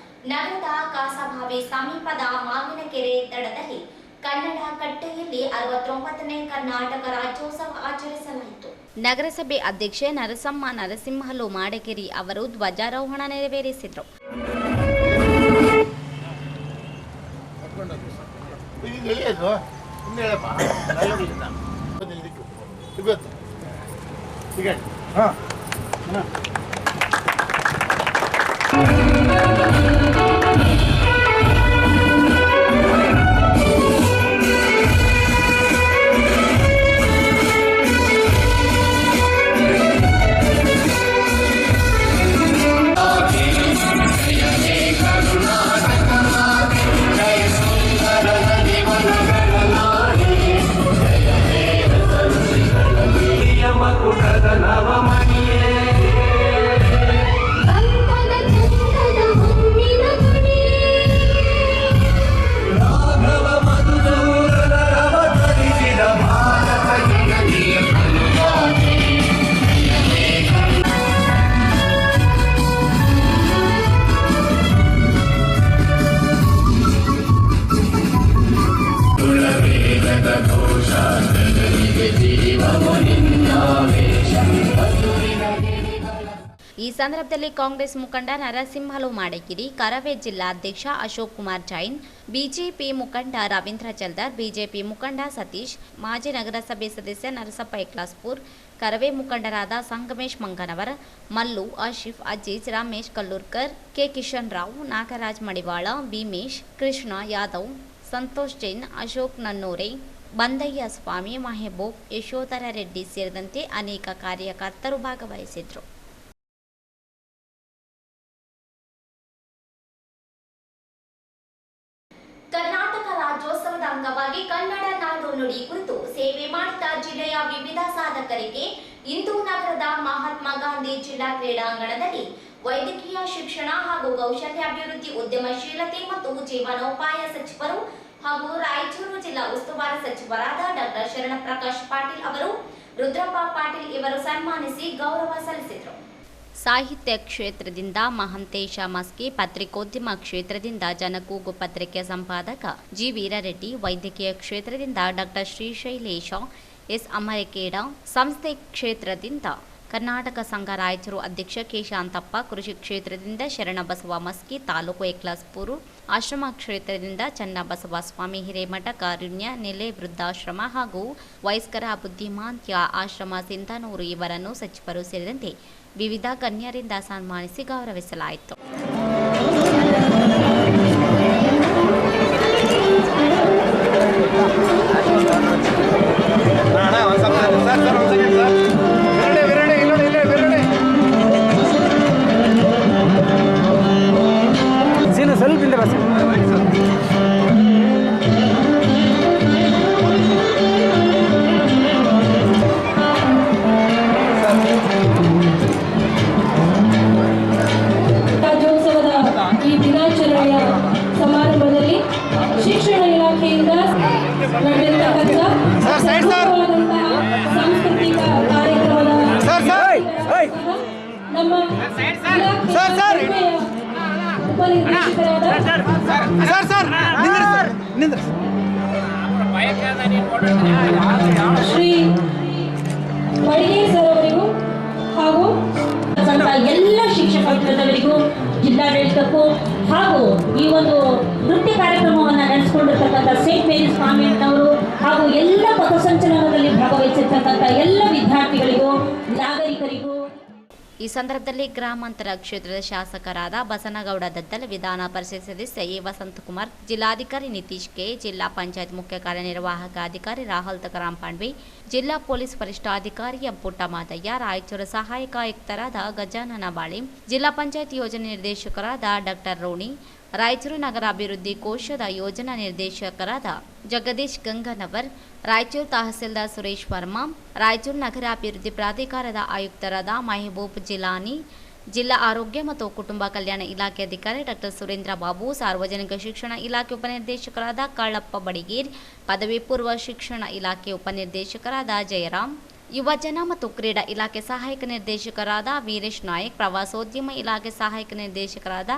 ನಗರದ ಕಾಸಬಾವಿ ಸಮೀಪದ ಮಾವಿನಕೆರೆ ದಡದಲ್ಲಿ ಕನ್ನಡ ಕಟ್ಟೆಯಲ್ಲಿ 69ನೇ ಕರ್ನಾಟಕ ರಾಜ್ಯೋತ್ಸವ ಆಚರಿಸಲಾಯಿತು. ನಗರಸಭೆ ಅಧ್ಯಕ್ಷೆ ನರಸಮ್ಮ ನರಸಿಂಹಲು ಮಾಡಗೇರಿ ಅವರು ಧ್ವಜಾರೋಹಣ ನೆರವೇರಿಸಿದರು. ಸಂದರ್ಭದಲ್ಲಿ ಕಾಂಗ್ರೆಸ್ ಮುಖಂಡ ನರಸಿಂಹಲು ಮಾಡಗಿರಿ, ಕರವೇ ಜಿಲ್ಲಾಧ್ಯಕ್ಷ ಅಶೋಕ್ ಕುಮಾರ್ ಜೈನ್, ಬಿಜೆಪಿ ಮುಖಂಡ ರವೀಂದ್ರ ಜಲ್ದಾರ್, ಬಿಜೆಪಿ ಮುಖಂಡ ಸತೀಶ್, ಮಾಜಿ ನಗರಸಭೆ ಸದಸ್ಯ ನರಸಪ್ಪ ಎಕ್ಲಾಸ್ಪುರ್, ಕರವೇ ಮುಖಂಡರಾದ ಸಂಗಮೇಶ್ ಮಂಗನವರ್, ಮಲ್ಲು, ಆಶಿಫ್, ಅಜೀಜ್, ರಮೇಶ್ ಕಲ್ಲೂರ್ಕರ್, ಕೆ ಕಿಶನ್ ರಾವ್, ನಾಗರಾಜ್ ಮಡಿವಾಳ, ಭೀಮೇಶ್, ಕೃಷ್ಣ ಯಾದವ್, ಸಂತೋಷ್ ಜೈನ್, ಅಶೋಕ್ ನನ್ನೂರೆ, ಬಂದಯ್ಯ ಸ್ವಾಮಿ, ಮಹಬೂಬ್, ಯಶೋಧರ ರೆಡ್ಡಿ ಸೇರಿದಂತೆ ಅನೇಕ ಕಾರ್ಯಕರ್ತರು ಭಾಗವಹಿಸಿದ್ರು. ಕರ್ನಾಟಕ ರಾಜ್ಯೋತ್ಸವದ ಅಂಗವಾಗಿ ಕನ್ನಡ ನಾಡು ನುಡಿ ಕುರಿತು ಸೇವೆ ಮಾಡಿದ ಜಿಲ್ಲೆಯ ವಿವಿಧ ಸಾಧಕರಿಗೆ ಇಂದು ನಗರದ ಮಹಾತ್ಮ ಗಾಂಧಿ ಜಿಲ್ಲಾ ಕ್ರೀಡಾಂಗಣದಲ್ಲಿ ವೈದ್ಯಕೀಯ ಶಿಕ್ಷಣ ಹಾಗೂ ಕೌಶಲ್ಯಾಭಿವೃದ್ಧಿ, ಉದ್ಯಮಶೀಲತೆ ಮತ್ತು ಜೀವನೋಪಾಯ ಸಚಿವರು ಹಾಗೂ ರಾಯಚೂರು ಜಿಲ್ಲಾ ಉಸ್ತುವಾರಿ ಸಚಿವರಾದ ಡಾಕ್ಟರ್ ಶರಣಪ್ರಕಾಶ್ ಪಾಟೀಲ್ ಅವರು ರುದ್ರಪ್ಪ ಪಾಟೀಲ್ ಇವರು ಸನ್ಮಾನಿಸಿ ಗೌರವ ಸಲ್ಲಿಸಿದರು. ಸಾಹಿತ್ಯ ಕ್ಷೇತ್ರದಿಂದ ಮಹಂತೇಶ ಮಸ್ಕಿ, ಪತ್ರಿಕೋದ್ಯಮ ಕ್ಷೇತ್ರದಿಂದ ಜನಕೂಗು ಪತ್ರಿಕೆ ಸಂಪಾದಕ ಜಿ ವೀರರೆಡ್ಡಿ, ವೈದ್ಯಕೀಯ ಕ್ಷೇತ್ರದಿಂದ ಡಾಕ್ಟರ್ ಶ್ರೀಶೈಲೇಶ ಎಸ್ ಅಮರಕೇಡ, ಸಂಸ್ಥೆ ಕ್ಷೇತ್ರದಿಂದ ಕರ್ನಾಟಕ ಸಂಘ ರಾಯಚೂರು ಅಧ್ಯಕ್ಷ ಕೆ ಶಾಂತಪ್ಪ, ಕೃಷಿ ಕ್ಷೇತ್ರದಿಂದ ಶರಣಬಸವ ಮಸ್ಕಿ, ತಾಲೂಕು ಎಕ್ಲಾಸ್ಪುರು, ಆಶ್ರಮ ಕ್ಷೇತ್ರದಿಂದ ಚನ್ನಬಸವ ಸ್ವಾಮಿ ಹಿರೇಮಠ ಕಾರುಣ್ಯ ನೆಲೆ ವೃದ್ಧಾಶ್ರಮ ಹಾಗೂ ವಯಸ್ಕರ ಬುದ್ಧಿಮಾಂತ್ಯ ಆಶ್ರಮ ಸಿಂಧನೂರು ಇವರನ್ನು ಸಚಿವರು ಸೇರಿದಂತೆ ವಿವಿಧ ಗಣ್ಯರಿಂದ ಸನ್ಮಾನಿಸಿ ಗೌರವಿಸಲಾಯಿತು. ಶ್ರೀ ವೈದ್ಯ ಸರ್ ಅವರಿಗೂ ಹಾಗೂ ಎಲ್ಲ ಶಿಕ್ಷಕ ವೃಂದದವರಿಗೂ, ಜಿಲ್ಲಾಡಳಿತಕ್ಕೂ ಹಾಗೂ ಈ ಒಂದು ನೃತ್ಯ ಕಾರ್ಯಕ್ರಮವನ್ನು ನಡೆಸಿಕೊಂಡಿರ್ತಕ್ಕಂಥ ಸೇಂಟ್ ಮೇರಿಸ್ ಕಾನ್ವೆಂಟ್ ಅವರು ಹಾಗೂ ಎಲ್ಲ ಪಥಸಂಚಲನದಲ್ಲಿ ಭಾಗವಹಿಸಿರ್ತಕ್ಕಂಥ ಎಲ್ಲ ವಿದ್ಯಾರ್ಥಿಗಳಿಗೂ, ನಾಗರಿಕರಿಗೂ. ಈ ಸಂದರ್ಭದಲ್ಲಿ ಗ್ರಾಮಾಂತರ ಕ್ಷೇತ್ರದ ಶಾಸಕರಾದ ಬಸನಗೌಡ ದದ್ದಲ್, ವಿಧಾನ ಪರಿಷತ್ ಸದಸ್ಯ ಎ ವಸಂತಕುಮಾರ್, ಜಿಲ್ಲಾಧಿಕಾರಿ ನಿತೀಶ್ ಕೆ, ಜಿಲ್ಲಾ ಪಂಚಾಯತ್ ಮುಖ್ಯ ಕಾರ್ಯನಿರ್ವಾಹಕ ಅಧಿಕಾರಿ ರಾಹುಲ್ ತಕರಾಮ್ ಪಾಂಡ್ವೆ, ಜಿಲ್ಲಾ ಪೊಲೀಸ್ ವರಿಷ್ಠಾಧಿಕಾರಿ ಎಂ ಪುಟ್ಟಮಾದಯ್ಯ, ರಾಯಚೂರು ಸಹಾಯಕ ಆಯುಕ್ತರಾದ ಗಜಾನನ ಬಾಳೆ, ಜಿಲ್ಲಾ ಪಂಚಾಯತ್ ಯೋಜನೆ ನಿರ್ದೇಶಕರಾದ ಡಾಕ್ಟರ್ ರೋಣಿ, ರಾಯಚೂರು ನಗರಾಭಿವೃದ್ಧಿ ಕೋಶದ ಯೋಜನಾ ನಿರ್ದೇಶಕರಾದ ಜಗದೀಶ್ ಗಂಗನವರ್, ರಾಯಚೂರು ತಹಸೀಲ್ದಾರ್ ಸುರೇಶ್ ವರ್ಮಾ, ರಾಯಚೂರು ನಗರಾಭಿವೃದ್ಧಿ ಪ್ರಾಧಿಕಾರದ ಆಯುಕ್ತರಾದ ಮಹಬೂಬ್ ಜಿಲಾನಿ, ಜಿಲ್ಲಾ ಆರೋಗ್ಯ ಮತ್ತು ಕುಟುಂಬ ಕಲ್ಯಾಣ ಇಲಾಖೆ ಅಧಿಕಾರಿ ಡಾಕ್ಟರ್ ಸುರೇಂದ್ರ ಬಾಬು, ಸಾರ್ವಜನಿಕ ಶಿಕ್ಷಣ ಇಲಾಖೆ ಉಪನಿರ್ದೇಶಕರಾದ ಕಳ್ಳಪ್ಪ ಬಡಿಗೇರ್, ಪದವಿ ಪೂರ್ವ ಶಿಕ್ಷಣ ಇಲಾಖೆ ಉಪನಿರ್ದೇಶಕರಾದ ಜಯರಾಮ್, ಯುವಜನ ಮತ್ತು ಕ್ರೀಡಾ ಇಲಾಖೆ ಸಹಾಯಕ ನಿರ್ದೇಶಕರಾದ ವೀರೇಶ್ ನಾಯಕ್, ಪ್ರವಾಸೋದ್ಯಮ ಇಲಾಖೆ ಸಹಾಯಕ ನಿರ್ದೇಶಕರಾದ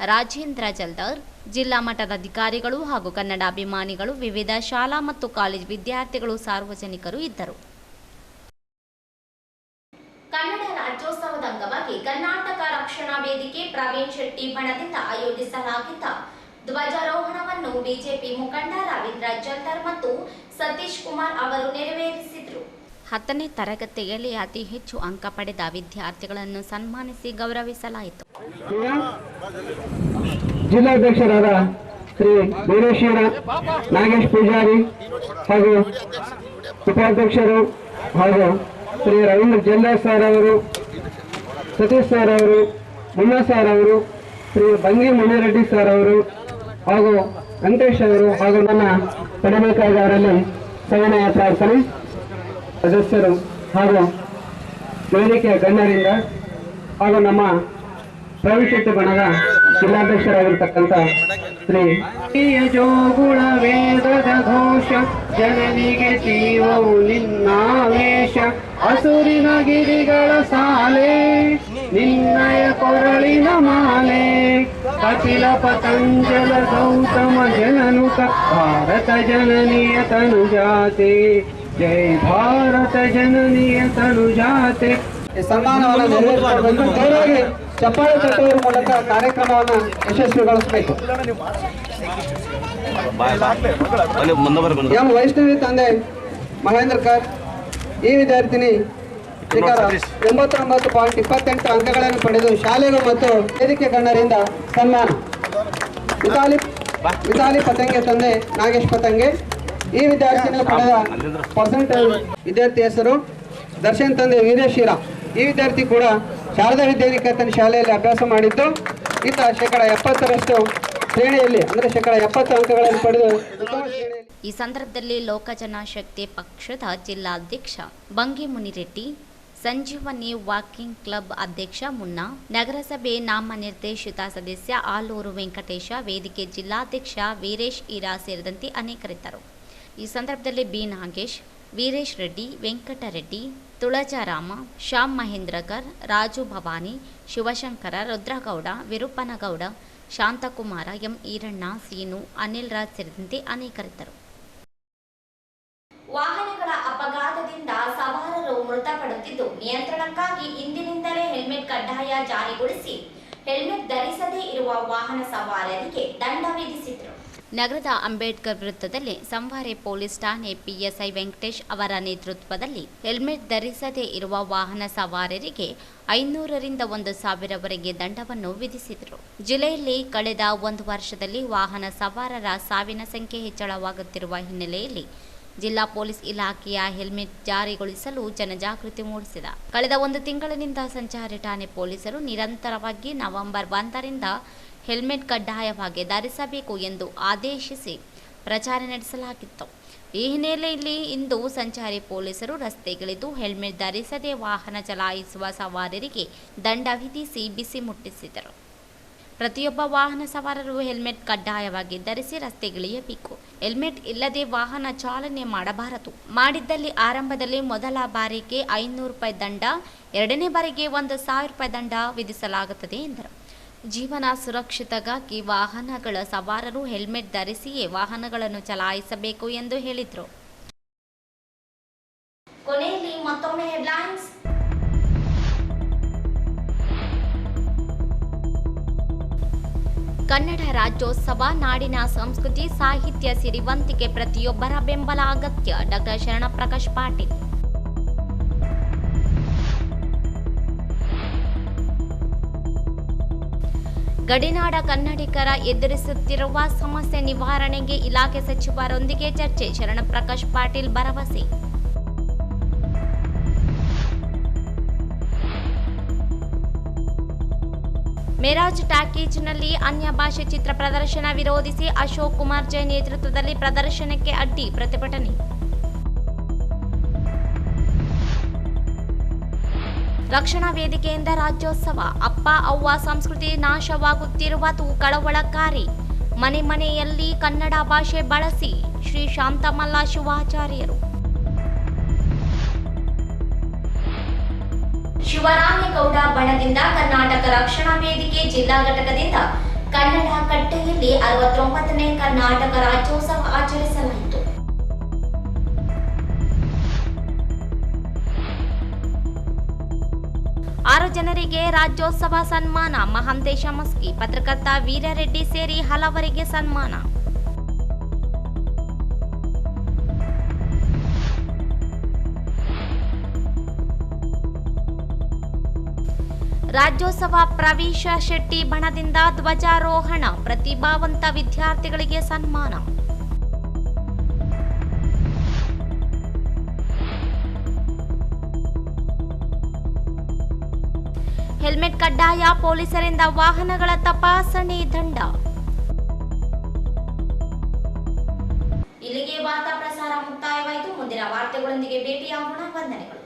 ರಾಜೇಂದ್ರ ಜಲ್ದಾರ್, ಜಿಲ್ಲಾ ಮಟ್ಟದ ಅಧಿಕಾರಿಗಳು ಹಾಗೂ ಕನ್ನಡ ಅಭಿಮಾನಿಗಳು, ವಿವಿಧ ಶಾಲಾ ಮತ್ತು ಕಾಲೇಜು ವಿದ್ಯಾರ್ಥಿಗಳು, ಸಾರ್ವಜನಿಕರು ಇದ್ದರು. ಕನ್ನಡ ರಾಜ್ಯೋತ್ಸವದ ಅಂಗವಾಗಿ ಕರ್ನಾಟಕ ರಕ್ಷಣಾ ವೇದಿಕೆ ಪ್ರವೀಣ್ ಶೆಟ್ಟಿ ಬಣದಿಂದ ಆಯೋಜಿಸಲಾಗಿದ್ದ ಧ್ವಜಾರೋಹಣವನ್ನು ಬಿಜೆಪಿ ಮುಖಂಡ ರವೀಂದ್ರ ಜಲ್ದಾರ್ ಮತ್ತು ಸತೀಶ್ ಕುಮಾರ್ ಅವರು ನೆರವೇರಿಸಿದರು. 10ನೇ ತರಗತಿಯಲ್ಲಿ ಅತಿ ಹೆಚ್ಚು ಅಂಕ ಪಡೆದ ವಿದ್ಯಾರ್ಥಿಗಳನ್ನು ಸನ್ಮಾನಿಸಿ ಗೌರವಿಸಲಾಯಿತು. ಜಿಲ್ಲಾಧ್ಯಕ್ಷರಾದ ಶ್ರೀ ವೀರೇಶ್ವರ ನಾಗೇಶ್ ಪೂಜಾರಿ ಹಾಗೂ ಉಪಾಧ್ಯಕ್ಷರು ಹಾಗೂ ಶ್ರೀ ರವೀಂದ್ರ ಜಲ್ದಾರ್ ಸರ್ ಅವರು, ಸತೀಶ್ ಸರ್ ಅವರು, ಮುನ್ನಾ ಸರ್ ಅವರು, ಶ್ರೀ ಬಂಗಿ ಮುನಿರೆಡ್ಡಿ ಸರ್ ಅವರು ಹಾಗೂ ವೆಂಕಟೇಶ್ ಅವರು ಹಾಗೂ ನನ್ನ ಪಡೆಬೇಕಾದವರಲ್ಲಿ ಸವಿನಯ ಪ್ರಾರ್ಥನೆ. ಸದಸ್ಯರು ಹಾಗೂ ವೇದಿಕೆಯ ಗಣ್ಯರಿಂದ ಹಾಗೂ ನಮ್ಮ ಪ್ರವೀಣ್ ಶೆಟ್ಟಿ ಬಣದ ಜಿಲ್ಲಾಧ್ಯಕ್ಷರಾಗಿರ್ತಕ್ಕಂಥ ಶ್ರೀ ಜೋಗುಳ ವೇದದ ಘೋಷ ಜನನಿಗೆ ಜೀವವು ನಿನ್ನಾವೇಶ ಹಸುರಿನ ಗಿರಿಗಳ ಸಾಲೆ ನಿನ್ನಯ ಕೊರಳಿನ ಮಾಲೆ ಕಪಿಲ ಪತಂಜಲ ಗೌತಮ ಜನನುತ ಭಾರತ ಜನನಿಯ ತನುಜಾತೆ ಜೈ ಭಾರತ ಜನನಿಯ ತನುಜಾತೆ ಈ ಸನ್ಮಾನವನ್ನು ನೆರವೇರಿಸಬೇಕು. ಜೋರಾಗಿ ಚಪ್ಪಾಳೆ ತಟ್ಟುವ ಮೂಲಕ ಕಾರ್ಯಕ್ರಮವನ್ನು ಯಶಸ್ವಿಗೊಳಿಸಬೇಕು. ಎಂ ವೈಷ್ಣವಿ ತಂದೆ ಮಹೇಂದ್ರಕರ್, ಈ ವಿದ್ಯಾರ್ಥಿನಿ 89.28 ಅಂಕಗಳನ್ನು ಪಡೆದು ಶಾಲೆಗಳು ಮತ್ತು ವೇದಿಕೆ ಗಣ್ಯರಿಂದ ಸನ್ಮಾನ. ವಿತಾಲಿ ಪತಂಗೆ ತಂದೆ ನಾಗೇಶ್ ಪತಂಗೆ, ಈ ವಿದ್ಯಾರ್ಥಿನಿ ಪಡೆದ ಪರ್ಸೆಂಟೇಜ್ ವಿದ್ಯಾರ್ಥಿ ಹೆಸರು ದರ್ಶನ್ ತಂದೆ ವೀರೇಶೀರ. ಈ ವಿದ್ಯಾರ್ಥಿ ಕೂಡ ಶಾರದಾ ವಿದ್ಯಾನಿಕೇತನ ಶಾಲೆಯಲ್ಲಿ ಅಭ್ಯಾಸ ಮಾಡಿದ್ದು ಈತ 70% ಶ್ರೇಣಿಯಲ್ಲಿ ಅಂದರೆ 70 ಅಂಕಗಳನ್ನು ಪಡೆದು ಉತ್ತಮ ಶ್ರೇಣಿಯಲ್ಲಿ. ಈ ಸಂದರ್ಭದಲ್ಲಿ ಲೋಕಜನಶಕ್ತಿ ಪಕ್ಷದ ಜಿಲ್ಲಾಧ್ಯಕ್ಷ ಬಂಗಿ ಮುನಿರೆಡ್ಡಿ, ಸಂಜೀವನಿ ವಾಕಿಂಗ್ ಕ್ಲಬ್ ಅಧ್ಯಕ್ಷ ಮುನ್ನಾ, ನಗರಸಭೆ ನಾಮನಿರ್ದೇಶಿತ ಸದಸ್ಯ ಆಲೂರು ವೆಂಕಟೇಶ, ವೇದಿಕೆ ಜಿಲ್ಲಾಧ್ಯಕ್ಷ ವೀರೇಶ್ ಈರಾ ಸೇರಿದಂತೆ ಅನೇಕರಿದ್ದರು. ಈ ಸಂದರ್ಭದಲ್ಲಿ ಬಿ ನಾಗೇಶ್, ವೀರೇಶ್ ರೆಡ್ಡಿ, ವೆಂಕಟರೆಡ್ಡಿ, ತುಳಜಾರಾಮ, ಶ್ಯಾಮ್ ಮಹೇಂದ್ರಕರ್, ರಾಜು ಭವಾನಿ, ಶಿವಶಂಕರ, ರುದ್ರಗೌಡ, ವಿರೂಪನಗೌಡ, ಶಾಂತಕುಮಾರ, ಎಂ ಈರಣ್ಣ, ಸೀನು, ಅನಿಲ್ ರಾಜ್ ಸೇರಿದಂತೆ ಅನೇಕರಿದ್ದರು. ವಾಹನಗಳ ಅಪಘಾತದಿಂದ ಸವಾರರು ಮೃತಪಡುತ್ತಿದ್ದು, ನಿಯಂತ್ರಣಕ್ಕಾಗಿ ಇಂದಿನಿಂದಲೇ ಹೆಲ್ಮೆಟ್ ಕಡ್ಡಾಯ ಜಾರಿಗೊಳಿಸಿ ಹೆಲ್ಮೆಟ್ ಧರಿಸದೇ ಇರುವ ವಾಹನ ಸವಾರರಿಗೆ ದಂಡ ವಿಧಿಸಿದರು. ನಗರದ ಅಂಬೇಡ್ಕರ್ ವೃತ್ತದಲ್ಲಿ ಸಂವಾರೆ ಪೊಲೀಸ್ ಠಾಣೆ ಪಿಎಸ್ಐ ವೆಂಕಟೇಶ್ ಅವರ ನೇತೃತ್ವದಲ್ಲಿ ಹೆಲ್ಮೆಟ್ ಧರಿಸದೇ ಇರುವ ವಾಹನ ಸವಾರರಿಗೆ 500ರಿಂದ 1,000ವರೆಗೆ ದಂಡವನ್ನು ವಿಧಿಸಿದರು. ಜಿಲ್ಲೆಯಲ್ಲಿ ಕಳೆದ 1 ವರ್ಷದಲ್ಲಿ ವಾಹನ ಸವಾರರ ಸಾವಿನ ಸಂಖ್ಯೆ ಹೆಚ್ಚಳವಾಗುತ್ತಿರುವ ಹಿನ್ನೆಲೆಯಲ್ಲಿ ಜಿಲ್ಲಾ ಪೊಲೀಸ್ ಇಲಾಖೆಯ ಹೆಲ್ಮೆಟ್ ಜಾರಿಗೊಳಿಸಲು ಜನಜಾಗೃತಿ ಮೂಡಿಸಿದ. ಕಳೆದ 1 ತಿಂಗಳಿನಿಂದ ಸಂಚಾರಿ ಠಾಣೆ ಪೊಲೀಸರು ನಿರಂತರವಾಗಿ ನವೆಂಬರ್ 1ರಿಂದ ಹೆಲ್ಮೆಟ್ ಕಡ್ಡಾಯವಾಗಿ ಧರಿಸಬೇಕು ಎಂದು ಆದೇಶಿಸಿ ಪ್ರಚಾರ ನಡೆಸಲಾಗಿತ್ತು. ಈ ಹಿನ್ನೆಲೆಯಲ್ಲಿ ಇಂದು ಸಂಚಾರಿ ಪೊಲೀಸರು ರಸ್ತೆಗಿಳಿದು ಹೆಲ್ಮೆಟ್ ಧರಿಸದೆ ವಾಹನ ಚಲಾಯಿಸುವ ಸವಾರರಿಗೆ ದಂಡ ವಿಧಿಸಿ ಬಿಸಿ ಮುಟ್ಟಿಸಿದರು. ಪ್ರತಿಯೊಬ್ಬ ವಾಹನ ಸವಾರರು ಹೆಲ್ಮೆಟ್ ಕಡ್ಡಾಯವಾಗಿ ಧರಿಸಿ ರಸ್ತೆಗಿಳಿಯಬೇಕು. ಹೆಲ್ಮೆಟ್ ಇಲ್ಲದೆ ವಾಹನ ಚಾಲನೆ ಮಾಡಬಾರದು. ಮಾಡಿದ್ದಲ್ಲಿ ಆರಂಭದಲ್ಲಿ ಮೊದಲ ಬಾರಿಗೆ 500 ರೂಪಾಯಿ ದಂಡ, ಎರಡನೇ ಬಾರಿಗೆ 1,000 ರೂಪಾಯಿ ದಂಡ ವಿಧಿಸಲಾಗುತ್ತದೆ ಎಂದರು. ಜೀವನ ಸುರಕ್ಷಿತಗಾಗಿ ವಾಹನಗಳ ಸವಾರರು ಹೆಲ್ಮೆಟ್ ಧರಿಸಿಯೇ ವಾಹನಗಳನ್ನು ಚಲಾಯಿಸಬೇಕು ಎಂದು ಹೇಳಿದರು. ಕೊನೆಯಲ್ಲಿ ಮತ್ತೊಮ್ಮೆ ಹೆಡ್ಲೈನ್ಸ್. ಕನ್ನಡ ರಾಜ್ಯೋತ್ಸವ ನಾಡಿನ ಸಂಸ್ಕೃತಿ ಸಾಹಿತ್ಯ ಸಿರಿವಂತಿಕೆ ಪ್ರತಿಯೊಬ್ಬರ ಬೆಂಬಲ ಅಗತ್ಯ. ಡಾಕ್ಟರ್ ಶರಣಪ್ರಕಾಶ್ ಪಾಟೀಲ್. ಗಡಿನಾಡ ಕನ್ನಡಿಗರ ಎದುರಿಸುತ್ತಿರುವ ಸಮಸ್ಯೆ ನಿವಾರಣೆಗೆ ಇಲಾಖೆ ಸಚಿವರೊಂದಿಗೆ ಚರ್ಚೆ. ಶರಣಪ್ರಕಾಶ್ ಪಾಟೀಲ್ ಭರವಸೆ. ಮೇರಾಜ್ ಟಾಕೀಜ್ನಲ್ಲಿ ಅನ್ಯ ಭಾಷೆ ಚಿತ್ರ ಪ್ರದರ್ಶನ ವಿರೋಧಿಸಿ ಅಶೋಕ್ ಕುಮಾರ್ ಜೈನ್ ನೇತೃತ್ವದಲ್ಲಿ ಪ್ರದರ್ಶನಕ್ಕೆ ಅಡ್ಡಿ ಪ್ರತಿಭಟನೆ. ರಕ್ಷಣಾ ವೇದಿಕೆಯಿಂದ ರಾಜ್ಯೋತ್ಸವ. ಅಪ್ಪ ಅವ್ವ ಸಂಸ್ಕೃತಿ ನಾಶವಾಗುತ್ತಿರುವುದು ಕಳವಳಕಾರಿ. ಮನೆ ಮನೆಯಲ್ಲಿ ಕನ್ನಡ ಭಾಷೆ ಬಳಸಿ. ಶ್ರೀ ಶಾಂತಮಲ್ಲ ಶಿವಾಚಾರ್ಯರು. ಶಿವರಾಮೇಗೌಡ ಬಣದಿಂದ ಕರ್ನಾಟಕ ರಕ್ಷಣಾ ವೇದಿಕೆ ಜಿಲ್ಲಾ ಘಟಕದಿಂದ ಕನ್ನಡ ಕಟ್ಟೆಯಲ್ಲಿ 69ನೇ ಕರ್ನಾಟಕ ರಾಜ್ಯೋತ್ಸವ ಆಚರಿಸಲಾಯಿತು. ಆರು ಜನರಿಗೆ ರಾಜ್ಯೋತ್ಸವ ಸನ್ಮಾನ. ಮಹಾಂತೇಶ ಮಸ್ಕಿ, ಪತ್ರಕರ್ತ ವೀರರೆಡ್ಡಿ ಸೇರಿ ಹಲವರಿಗೆ ಸನ್ಮಾನ. ರಾಜ್ಯೋತ್ಸವ ಪ್ರವೇಶ ಶೆಟ್ಟಿ ಬಣದಿಂದ ಧ್ವಜಾರೋಹಣ. ಪ್ರತಿಭಾವಂತ ವಿದ್ಯಾರ್ಥಿಗಳಿಗೆ ಸನ್ಮಾನ. ಹೆಲ್ಮೆಟ್ ಕಡ್ಡಾಯ, ಪೊಲೀಸರಿಂದ ವಾಹನಗಳ ತಪಾಸಣೆ ದಂಡ. ಇಲ್ಲಿಗೆ ವಾರ್ತಾ ಪ್ರಸಾರ ಮುಕ್ತಾಯವಾಯಿತು. ಮುಂದಿನ ವಾರ್ತೆಗಳೊಂದಿಗೆ ಭೇಟಿಯಾಗೋಣ. ವಂದನೆಗಳು.